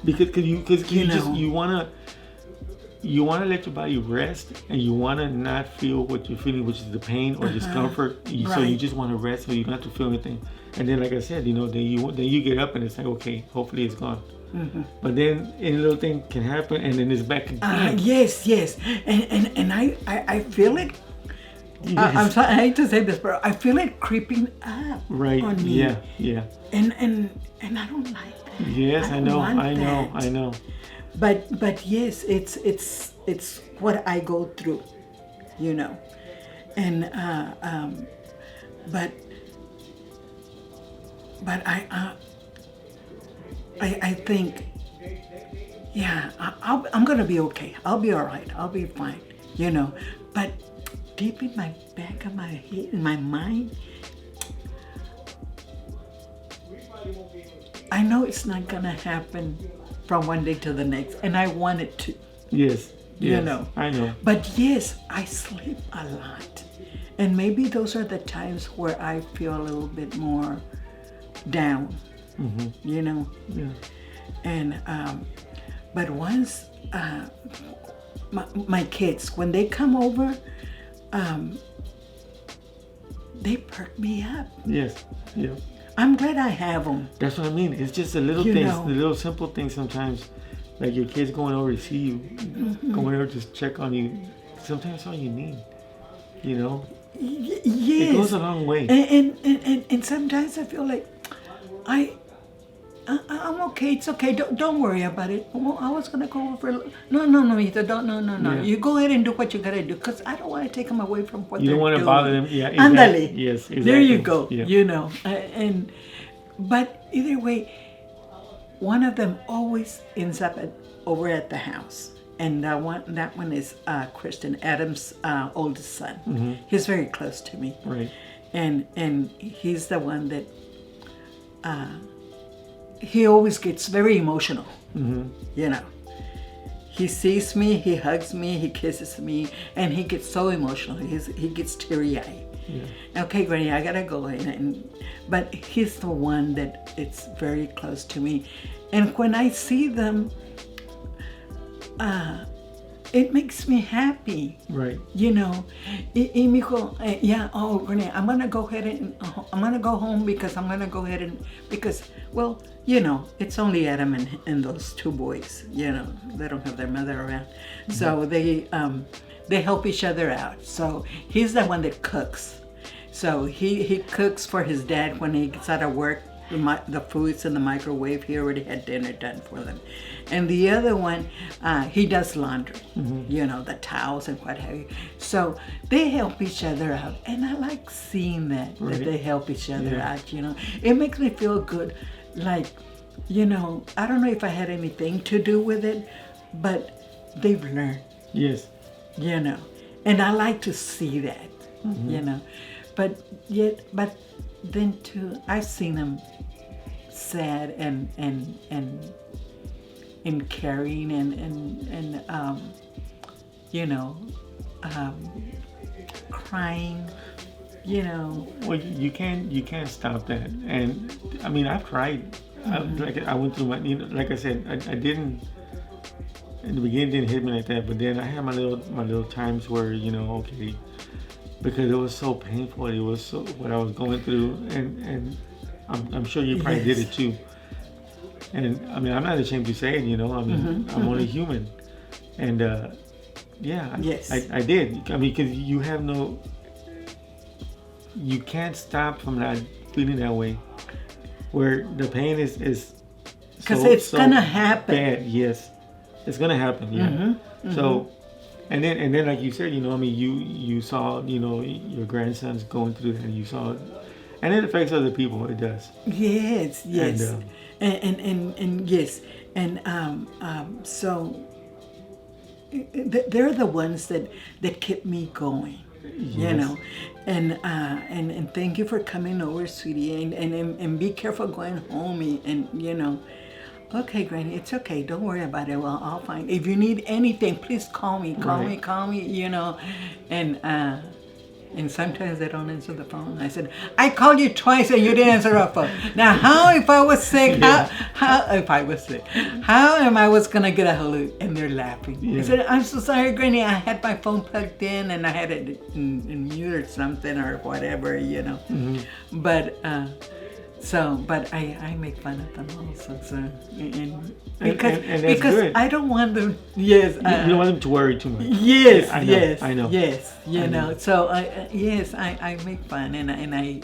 because you wanna let your body rest, and you wanna not feel what you're feeling, which is the pain or discomfort. So you Right. just want to rest, so you don't have to feel anything. And then, like I said, then you get up and it's like, okay, hopefully it's gone. But then any little thing can happen, and then it's back again. Yes, and I feel it. Yes. I'm sorry, I hate to say this, but I feel it creeping up Right. on me. Yeah. And I don't like that. Yes, I know. want I that. know. But yes, it's what I go through, and but I think, yeah, I'm gonna be okay. I'll be all right. I'll be fine, But deep in my back of my head, in my mind, I know it's not gonna happen from one day to the next, and I want it to. Yes. I know. But yes, I sleep a lot, and maybe those are the times where I feel a little bit more down. Yeah. And but once my kids, when they come over, they perk me up. Yes. Yeah. I'm glad I have them. That's what I mean. It's just the little things, the little simple things sometimes. Like your kids going over to see you, going over to just check on you. Sometimes that's all you need. Yes. It goes a long way. And sometimes I feel like I'm okay. It's okay. Don't worry about it. Well, I was gonna go over. No, Ethan. Don't. No. Yeah. You go ahead and do what you gotta do, because I don't want to take them away from what You they're don't want doing. to bother them. Yeah. Ándale. Exactly. Yes. Exactly. There you go. Yeah. But either way, one of them always ends up over at the house, and that one is Kristen, Adam's oldest son. He's very close to me. Right. And he's the one that he always gets very emotional. He sees me, he hugs me, he kisses me, and he gets so emotional. He gets teary-eyed. Yeah. Okay, Granny, I gotta go in. But he's the one that it's very close to me. And when I see them, it makes me happy. Right. Y me dijo, Granny, I'm gonna go ahead and I'm gonna go home, because I'm gonna go ahead and, because, well, it's only Adam and those two boys. They don't have their mother around, so they help each other out. So he's the one that cooks. So he cooks for his dad when he gets out of work. The food's in the microwave. He already had dinner done for them. And the other one, he does laundry, the towels and what have you. So they help each other out. And I like seeing that they help each other out, It makes me feel good. Like, I don't know if I had anything to do with it, but they've learned. Yes. And I like to see that, But then too, I've seen them sad and caring and crying, Well, you can't stop that, and I mean, I've tried. I went through my, like I said, I didn't. In the beginning, it didn't hit me like that, but then I had my little times where okay, because it was so painful. It was so what I was going through, and I'm sure you probably did it too. And I mean, I'm not ashamed to say it. I mean, I'm only human, and I did. I mean, because you can't stop from not feeling that way. where the pain is because it's gonna happen. Bad, yes, it's gonna happen. Yeah. So, and then like you said, I mean, you saw, your grandsons going through that, and you saw, and it affects other people. It does. Yes. And yes, and so they're the ones that kept me going. Yes. And thank you for coming over, sweetie, and be careful going home, and okay, Granny, it's okay, don't worry about it, well, I'll find, if you need anything, please call me, and sometimes they don't answer the phone. I said, I called you twice and you didn't answer the phone. Now, how if I was sick? How if I was sick? How am I gonna get a hold of you? And they're laughing. Yeah. I said, I'm so sorry, Granny. I had my phone plugged in and I had it in mute or something or whatever, But but I make fun of them also. So because good. I don't want them. Yes, you don't want them to worry too much. Yes, Yeah, I know. Yes, I know. So I make fun and I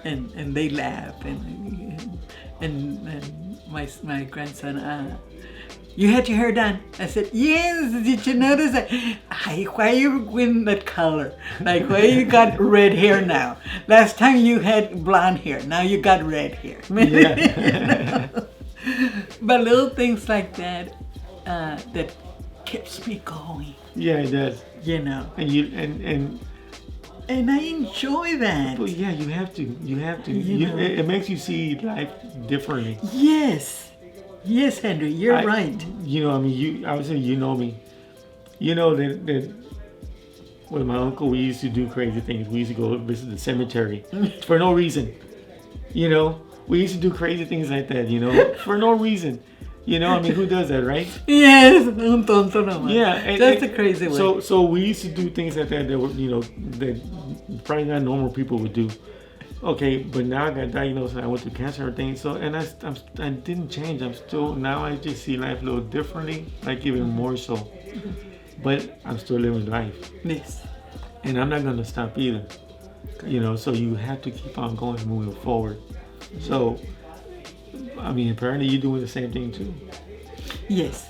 and they laugh and my grandson. You had your hair done? I said, yes. Did you notice that? Why you with that color? Like, why you got red hair now? Last time you had blonde hair. Now you got red hair. Yeah. But little things like that that keeps me going. Yeah, it does. And you and I enjoy that. Well, yeah, you have to. It makes you see life differently. Yes, Henry, you're right. I mean, I would say you know me. You know that with my uncle, we used to do crazy things. We used to go visit the cemetery for no reason. We used to do crazy things like that, for no reason. I mean, who does that, right? Yes, un tonto nomás. Yeah. That's the crazy way. So we used to do things like that were, that probably not normal people would do. Okay, but now I got diagnosed and I went through cancer and everything. So, and I didn't change. Now I just see life a little differently, like even more so. But I'm still living life. Yes. And I'm not going to stop either. So you have to keep on going and moving forward. So, I mean, apparently you're doing the same thing too. Yes.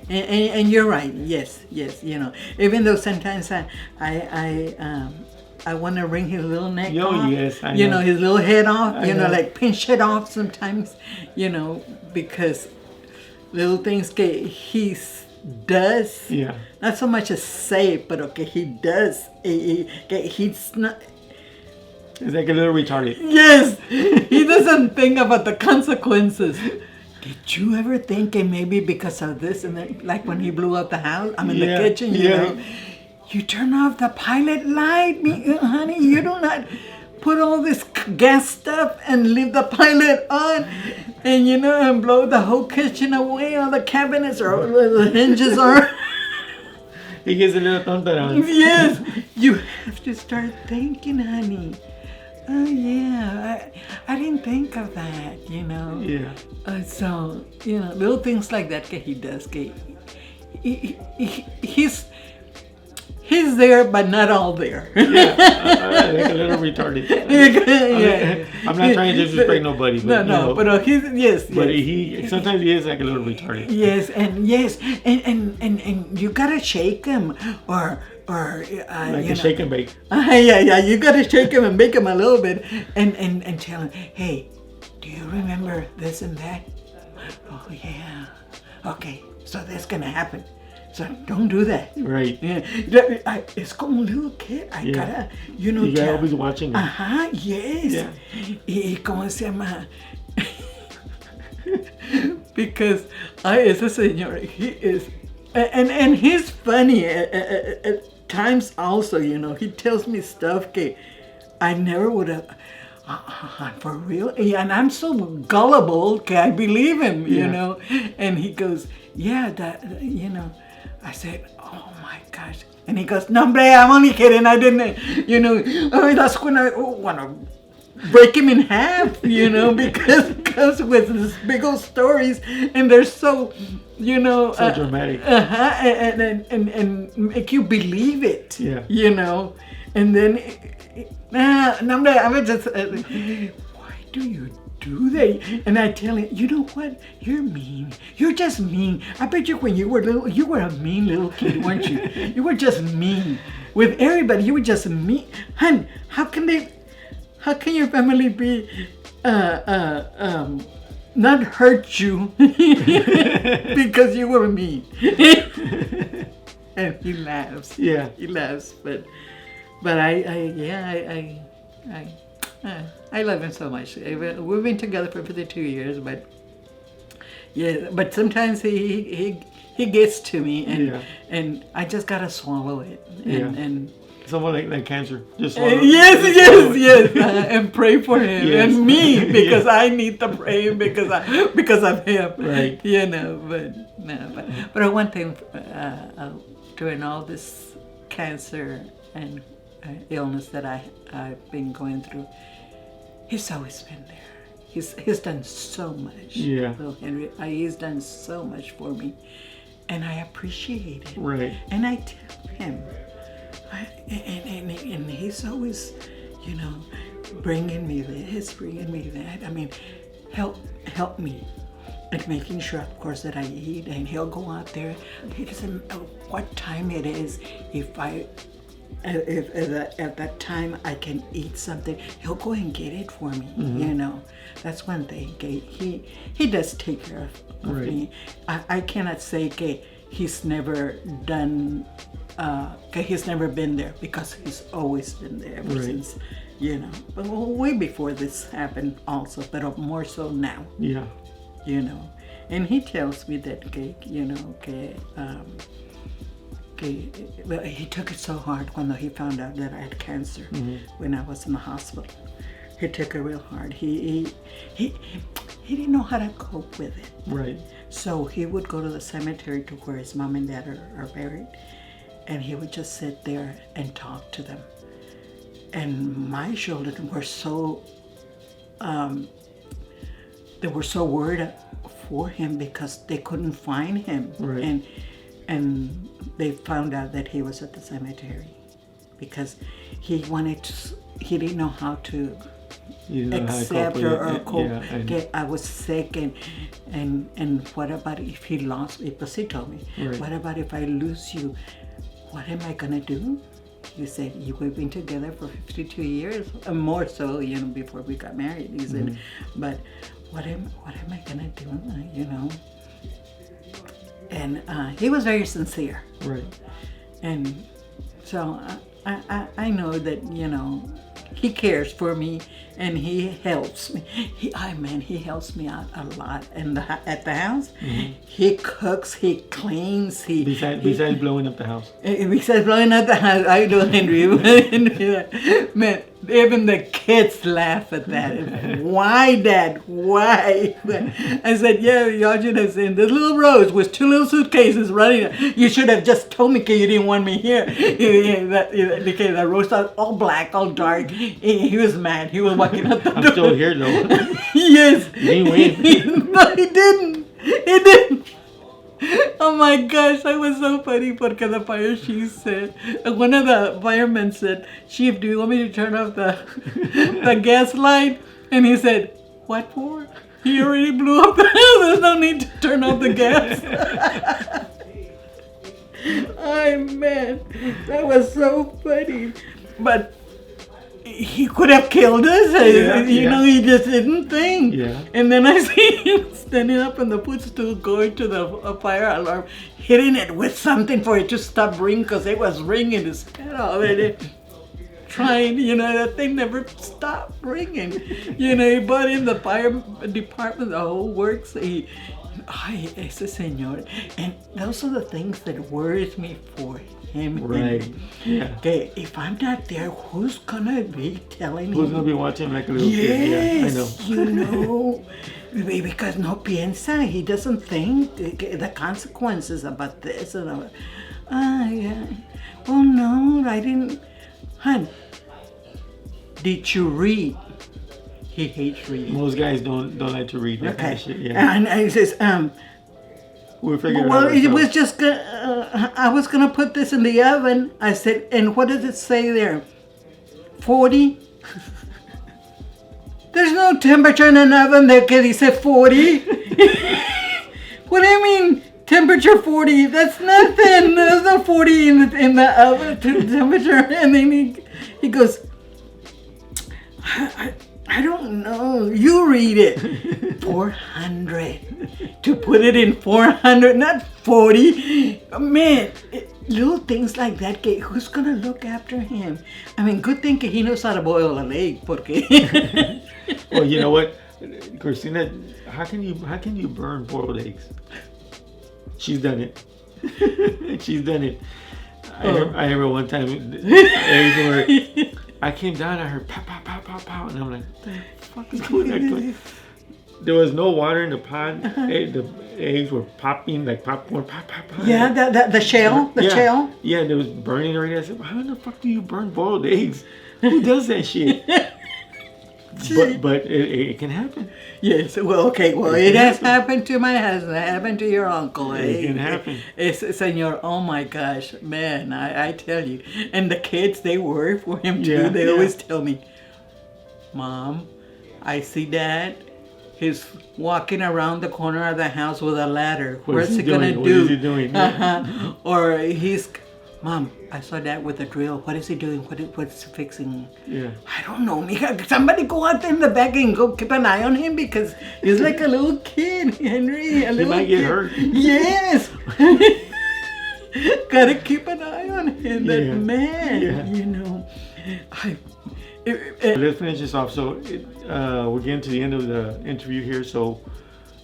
And you're right. Yes. Even though sometimes I want to wring his little neck off. Yes, I know. His little head off. I know. Like pinch it off sometimes. Because little things he does. Yeah. Not so much as say, but okay, he does. He's not. It's like a little retarded. Yes, he doesn't think about the consequences. Did you ever think maybe because of this and then, like when he blew up the house? I'm in the kitchen, You turn off the pilot light, honey. You do not put all this gas stuff and leave the pilot on, and and blow the whole kitchen away. All the cabinets or the hinges are. He gets a little tonto now. Yes, you have to start thinking, honey. Oh yeah, I didn't think of that. Yeah. So little things like that. He does. He's there, but not all there. Like a little retarded. I'm not trying to disrespect nobody. But, but he's yes. But he sometimes he is like a little retarded. Yes, and you gotta shake him or like a shake and bake. You gotta shake him and bake him a little bit and tell him, hey, do you remember this and that? Oh yeah. Okay, so that's gonna happen. So don't do that. Right. Yeah. It's como a little kid. I gotta, You gotta always watching him. Yes. Yeah. Y cómo se llama. Because ese señor, he is, and he's funny at times also. He tells me stuff that I never would have. For real? And I'm so gullible, I believe him, And he goes, yeah, that, I said, oh my gosh. And he goes, no, hombre, I'm only kidding. I didn't, that's when I want to break him in half, because with his big old stories, and they're so, so dramatic. And make you believe it, yeah. And then, no, hombre, I was just, why do you do that? And I tell him, you know what? You're mean. You're just mean. I bet you when you were little, you were a mean little kid, weren't you? You were just mean. With everybody, you were just mean. Hun, how can your family be, not hurt you because you were mean? And he laughs. Yeah. He laughs, but I love him so much. We've been together for 52 years, but yeah, but sometimes he gets to me, and I just gotta swallow it, and someone like cancer, just yes, and pray for him and me because Yeah. I need to pray because of him, Right. you know. But one thing, during all this cancer and illness that I've been going through, he's always been there. He's done so much. Yeah. Little Henry, he's done so much for me, and I appreciate it. Right. And I tell him, and he's always, you know, bringing me this, bringing me that. I mean, help me. And making sure, of course, that I eat, and he'll go out there. He doesn't know what time it is. If at that time I can eat something, he'll go and get it for me. You know, that's one thing. He does take care of me. I cannot say he's never done. He's never been there, because he's always been there ever since. You know, but way before this happened, also, but more so now. Yeah. You know, and he tells me that, you know, well, he took it so hard when he found out that I had cancer when I was in the hospital. He took it real hard. He didn't know how to cope with it. Right. So he would go to the cemetery to where his mom and dad are buried, and he would just sit there and talk to them. And my children were so they were so worried for him because they couldn't find him. Right. And they found out that he was at the cemetery because he didn't know how to accept or cope. Yeah, I was sick, and what about if he lost me? Because he told me, what about if I lose you? What am I gonna do? He said, we've been together for 52 years, more so, you know, before we got married. He said, but what am I gonna do? You know. And he was very sincere. Right. And so I know that, you know, he cares for me and he helps me. He helps me out a lot. And at the house, he cooks, he cleans, Besides blowing up the house. Besides blowing up the house, I know, Henry. Man, even the kids laugh at that. Why, Dad? Why? I said, yeah, y'all should have seen this little Rose with 2 little suitcases running. You should have just told me because you didn't want me here. Because the Rose was all black, all dark. He was mad. He was walking out the door. I'm still here, though. Yes. You didn't win. No, he didn't. He didn't. Oh my gosh, that was so funny because the fire chief said, one of the firemen said, Chief, do you want me to turn off the gas line? And he said, what for? He already blew up the house. There's no need to turn off the gas. Oh man, that was so funny. But he could have killed us. You know, he just didn't think. Yeah. And then I see him standing up in the footstool going to the fire alarm, hitting it with something for it to stop ringing because it was ringing his head already. Trying, you know, that thing never stopped ringing. You know, he brought in the fire department, the whole works. Ay, ese señor. And those are the things that worries me for him. Right. Yeah. Okay, if I'm not there, who's gonna be telling him? Who's gonna be watching like a little kid? Yes, Yeah, I know. You know, because no piensa. He doesn't think the consequences about this and about. Yeah. Oh no, I didn't. Hun, did you read? He hates reading. Most guys don't like to read that kind of shit. Yeah. And he says, we'll figure it out. Well, it was just, I was going to put this in the oven. I said, and what does it say there? 40? There's no temperature in an oven that dice 40. What do you mean, temperature 40? That's nothing. There's no 40 in the oven temperature. And then he goes, I don't know. You read it. 400. To put it in 400, not 40. Man, little things like that, who's going to look after him? I mean, good thing he knows how to boil an egg. Porque... Well, you know what, Christina, how can you burn boiled eggs? She's done it. She's done it. I remember one time eggs were. I came down, I heard pow, pow, pow, pow, pow, and I'm like, what the fuck is going on? There was no water in the pot. The eggs were popping like popcorn, pop, pop, pop. Yeah, the shell, shell. Yeah, and it was burning already. I said, well, how in the fuck do you burn boiled eggs? Who does that shit? But it can happen. Yes, well, okay, well, it has happened to my husband, it happened to your uncle. It can happen. Senor, oh my gosh, man, I tell you. And the kids, they worry for him too. Yeah, They always tell me, Mom, I see Dad. He's walking around the corner of the house with a ladder. What's he gonna do? What is he doing? Yeah. Or he's... Mom, I saw Dad with a drill. What is he doing? What's he fixing? Yeah. I don't know, mija. Somebody go out there in the back and go keep an eye on him because he's like a little kid, Henry. He might get hurt. Yes. Gotta keep an eye on him. That man, you know. Let's finish this off. So we're getting to the end of the interview here. So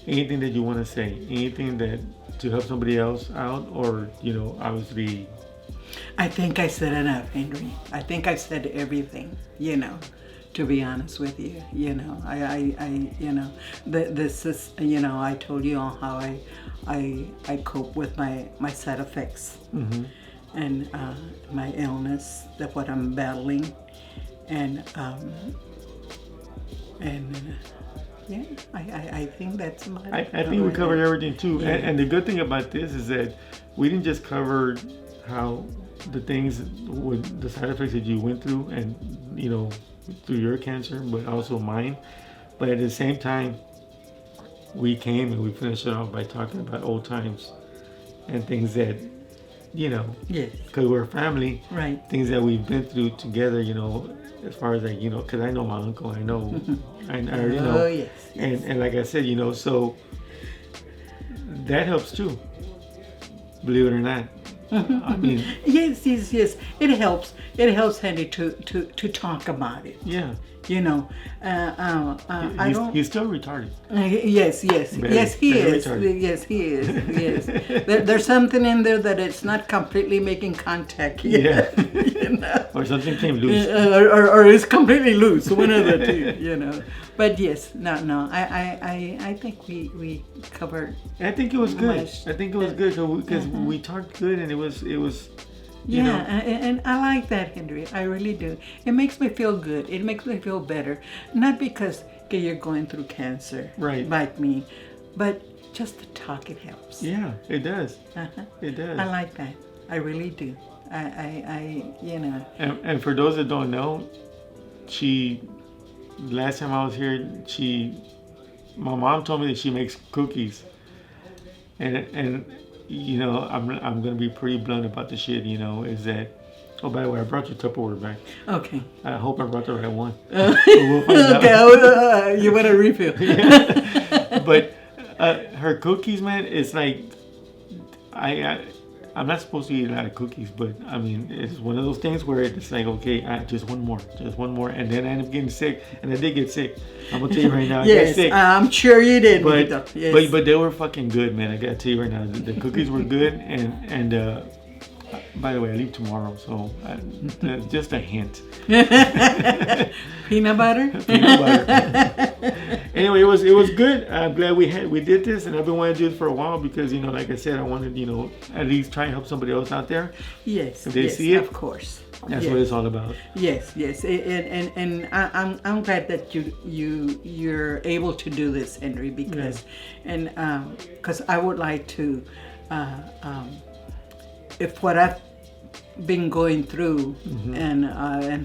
anything that you want to say? Anything that to help somebody else out, or obviously. I think I said enough, Henry. I think I said everything, to be honest with you. This is, I told you on how I cope with my side effects and my illness, that what I'm battling. And yeah, I think that's my... I think we covered everything too. Yeah. And the good thing about this is that we didn't just cover how the things with the side effects that you went through and through your cancer, but also mine. But at the same time, we came and we finished it off by talking about old times and things that yes, because we're a family, right? Things that we've been through together, as far as like because I know my uncle, I know, I already know. Oh yes. And like I said, so that helps too. Believe it or not. I mean, yes. It helps, Henry, to talk about it. Yeah. He's still retarded. Yes, he is. Retarded. Yes, he is. Yes. There's something in there that it's not completely making contact yet. Yeah. Or something came loose. Or it's completely loose. One of the two. But yes, no. I think we covered. I think it was good. Much. I think it was good because we talked good, and it was. Yeah, and I like that, Henry. I really do. It makes me feel good. It makes me feel better. Not because you're going through cancer, right, like me, but just to talk, it helps. Yeah, it does. It does. I like that. I really do. And for those that don't know, last time I was here, my mom told me that she makes cookies, and I'm gonna be pretty blunt about the shit. Is that? Oh, by the way, I brought your Tupperware back. Okay. I hope I brought the right one. So we'll find out. You want a refill? Yeah. But her cookies, man, it's like I'm not supposed to eat a lot of cookies, but I mean, it's one of those things where it's like, okay, just one more, and then I end up getting sick, and I did get sick. I'm gonna tell you right now, I got sick. I'm sure you did. But yes. but they were fucking good, man. I gotta tell you right now, the cookies were good, and by the way, I leave tomorrow, so just a hint. Peanut butter. Peanut butter. Anyway, it was good. I'm glad we did this, and I've been wanting to do it for a while because like I said, I wanted at least try and help somebody else out there. Yes. If they see it, of course. That's what it's all about. Yes, and I'm glad that you're able to do this, Henry, because because I would like to if what I've been going through and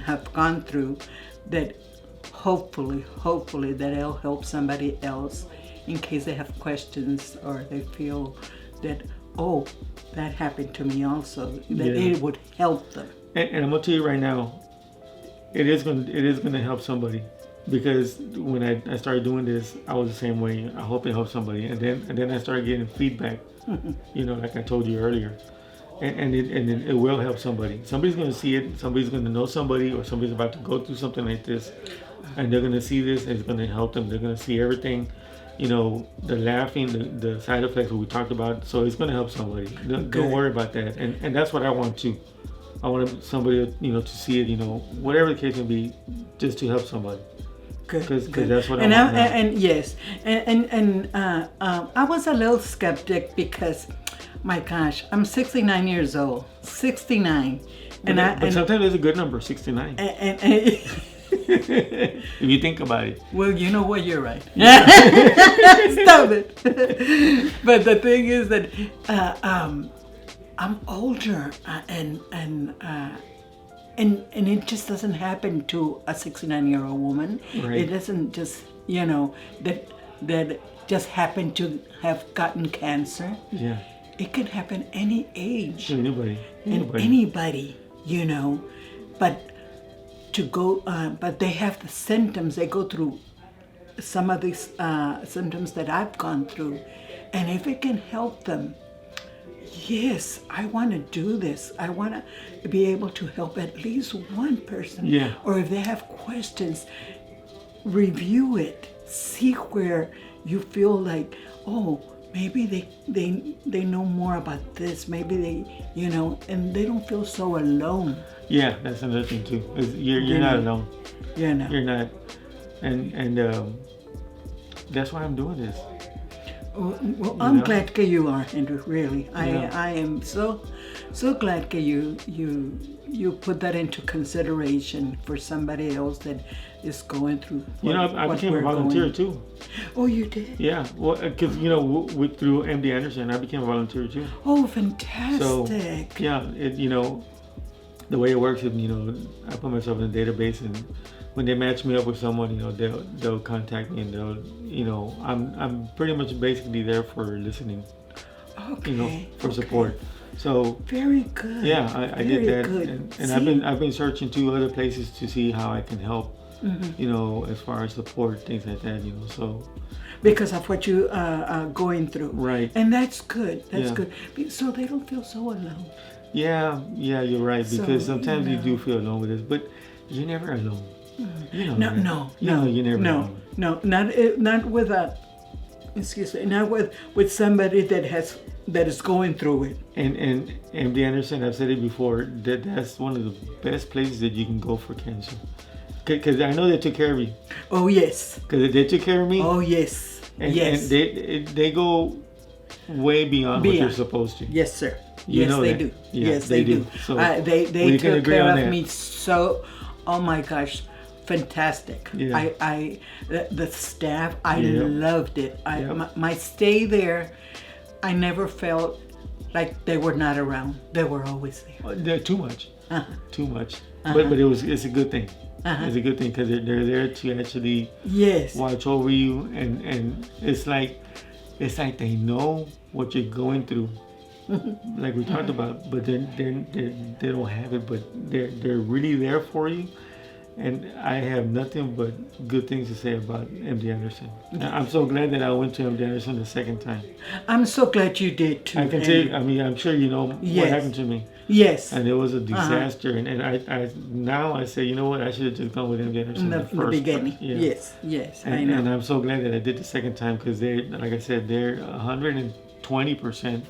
have gone through, that hopefully that it'll help somebody else in case they have questions or they feel that, oh, that happened to me also, that it would help them. And I'm gonna tell you right now, it is gonna help somebody, because when I started doing this, I was the same way. I hope it helps somebody, and then I started getting feedback, like I told you earlier, and it will help somebody. Somebody's gonna see it. Somebody's gonna know somebody, or somebody's about to go through something like this, and they're gonna see this, and it's gonna help them. They're gonna see everything, the laughing, the side effects that we talked about. So it's gonna help somebody. Don't worry about that. And that's what I want too. I want somebody, to see it, whatever the case may be, just to help somebody. Because that's what I want. And yes, and I was a little skeptic because, my gosh, I'm 69 years old, 69, but sometimes it's a good number, 69. And if you think about it. Well, you know what, you're right. Stop it. But the thing is that I'm older, and it just doesn't happen to a 69-year-old woman. Right. It doesn't just, that just happen to have gotten cancer. Yeah. It could happen any age. To anybody. Anybody, but to go, but they have the symptoms. They go through some of these symptoms that I've gone through, and if it can help them, yes, I want to do this. I want to be able to help at least one person. Yeah. Or if they have questions, review it. See where you feel like, oh, maybe they know more about this. Maybe they, and they don't feel so alone. Yeah, that's another thing too. You're not alone. You're not. You're not. And that's why I'm doing this. Well, I'm glad that you are, Andrew. Really, I am so glad that you put that into consideration for somebody else that is going through. I became a volunteer too. Oh, you did? Yeah, well, because through MD Anderson, I became a volunteer too. Oh, fantastic! So yeah, the way it works is, I put myself in a database, and when they match me up with someone, they'll contact me, and they'll, I'm pretty much basically there for listening. Okay. For support. So very good. Yeah, I did that, good. and I've been searching to other places to see how I can help. As far as support, things like that. So. Because of what you are going through. Right. And that's good. That's good. So they don't feel so alone. Yeah, you're right. Because sometimes you do feel alone with this, but you're never alone. No, you're never alone. No, not with not with somebody that is going through it. And MD Anderson, I've said it before, that's one of the best places that you can go for cancer. Because I know they took care of you. Oh yes. Because they took care of me. Oh yes. And they go way beyond what you're supposed to. Yes, sir. You yes, they that. do. Yeah, yes, they do. So they took care of me so. Oh my gosh, fantastic! Yeah. The staff, I loved it. My stay there, I never felt like they were not around. They were always there. They're too much. Too much. But it's a good thing. It's a good thing because they're there to actually watch over you, and it's like they know what you're going through, like we talked about, but they don't have it, but they're really there for you. And I have nothing but good things to say about MD Anderson. I'm so glad that I went to MD Anderson the second time. I'm so glad you did too. I can tell you, I'm sure you know what happened to me. Yes. And it was a disaster. And I now I say, you know what, I should have just gone with MD Anderson in the beginning. Yes, I know. And I'm so glad that I did the second time because like I said, they're 120%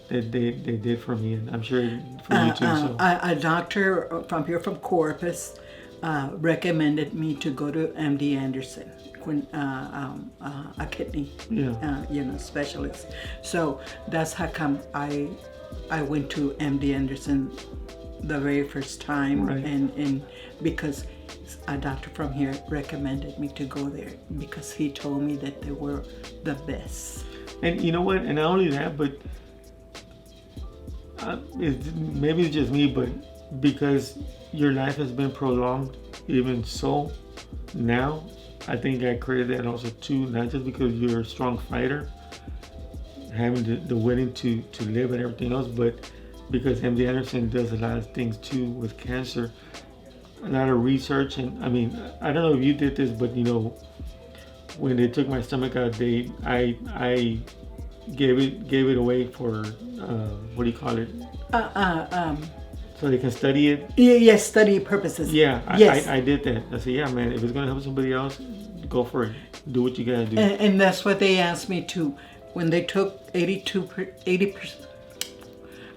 that they did for me. And I'm sure for you too. So. A doctor from Corpus recommended me to go to MD Anderson, a kidney specialist. So that's how come I went to MD Anderson the very first time, and because a doctor from here recommended me to go there because he told me that they were the best. And you know what? And not only that, but maybe it's just me, but because your life has been prolonged, even so, now I think I created that also too, not just because you're a strong fighter, having the willing to live and everything else, but because MD Anderson does a lot of things too with cancer, a lot of research. And I mean, I don't know if you did this, but you know, when they took my stomach out, I gave it away for what do you call it? So they can study it. Yes, study purposes. Yeah, yes. I did that. I said, yeah, man, if it's gonna help somebody else, go for it. Do what you gotta do. And that's what they asked me to. When they took 80%.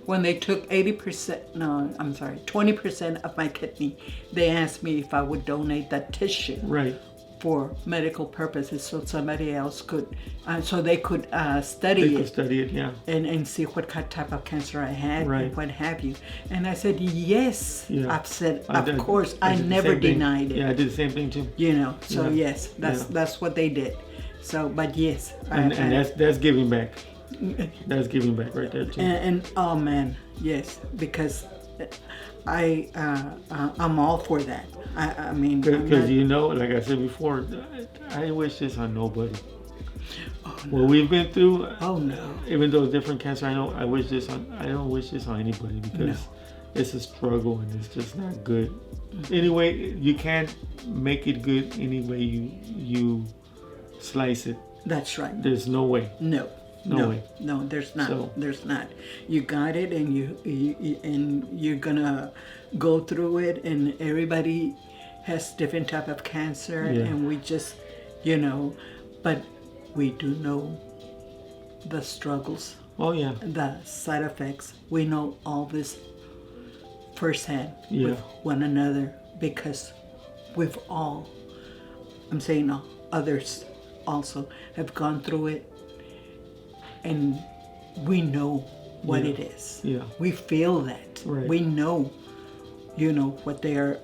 When they took 20% of my kidney, they asked me if I would donate that tissue. Right. For medical purposes, so somebody else could, so they could study They it. could study it, yeah. And see what type of cancer I had, Right. and what have you. And I said, yes. Yeah. I've said, I of course, I did the never same thing. denied it. Yeah, I did the same thing too. You know, so Yeah. yes, that's what they did. So, but yes. And that's giving back. That's giving back right there too. And oh man, yes, because I'm all for that. I mean, Because you know, like I said before, I wish this on nobody. Oh, no. What we've been through, Oh no. even though it's different cancer, I don't wish this on anybody, because it's a struggle and it's just not good. Anyway, you can't make it good any way you slice it. That's right. There's no way. No way. No, there's not. So- There's not. You got it, and you're gonna go through it. And everybody has different type of cancer, Yeah. and we just, you know, but we do know the struggles, Oh yeah. the side effects. We know all this firsthand Yeah. with one another, because we've all, I'm saying others also have gone through it, and we know what Yeah. it is. Yeah. We feel that. Right. We know, you know, what their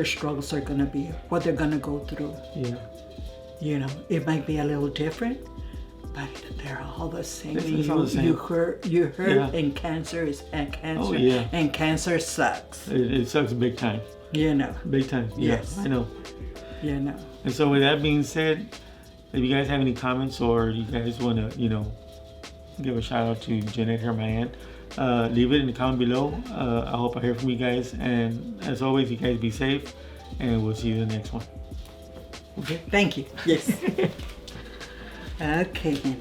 struggles are gonna be, what they're gonna go through. Yeah. You know, it might be a little different, but they're all the same. It's all the same. You hurt, Yeah. and cancer is cancer. Oh, yeah. And cancer sucks. It sucks big time. You know. Big time. Yeah, Yes. I know. You know. And so with that being said, if you guys have any comments, or you guys want to, you know, give a shout out to Jeanette here, my aunt, leave it in the comment below. I hope I hear from you guys. And as always, you guys be safe, and we'll see you in the next one. Okay? Thank you. Yes. Okay, then.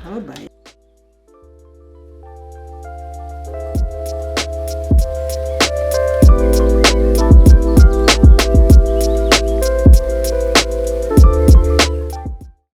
Oh, bye.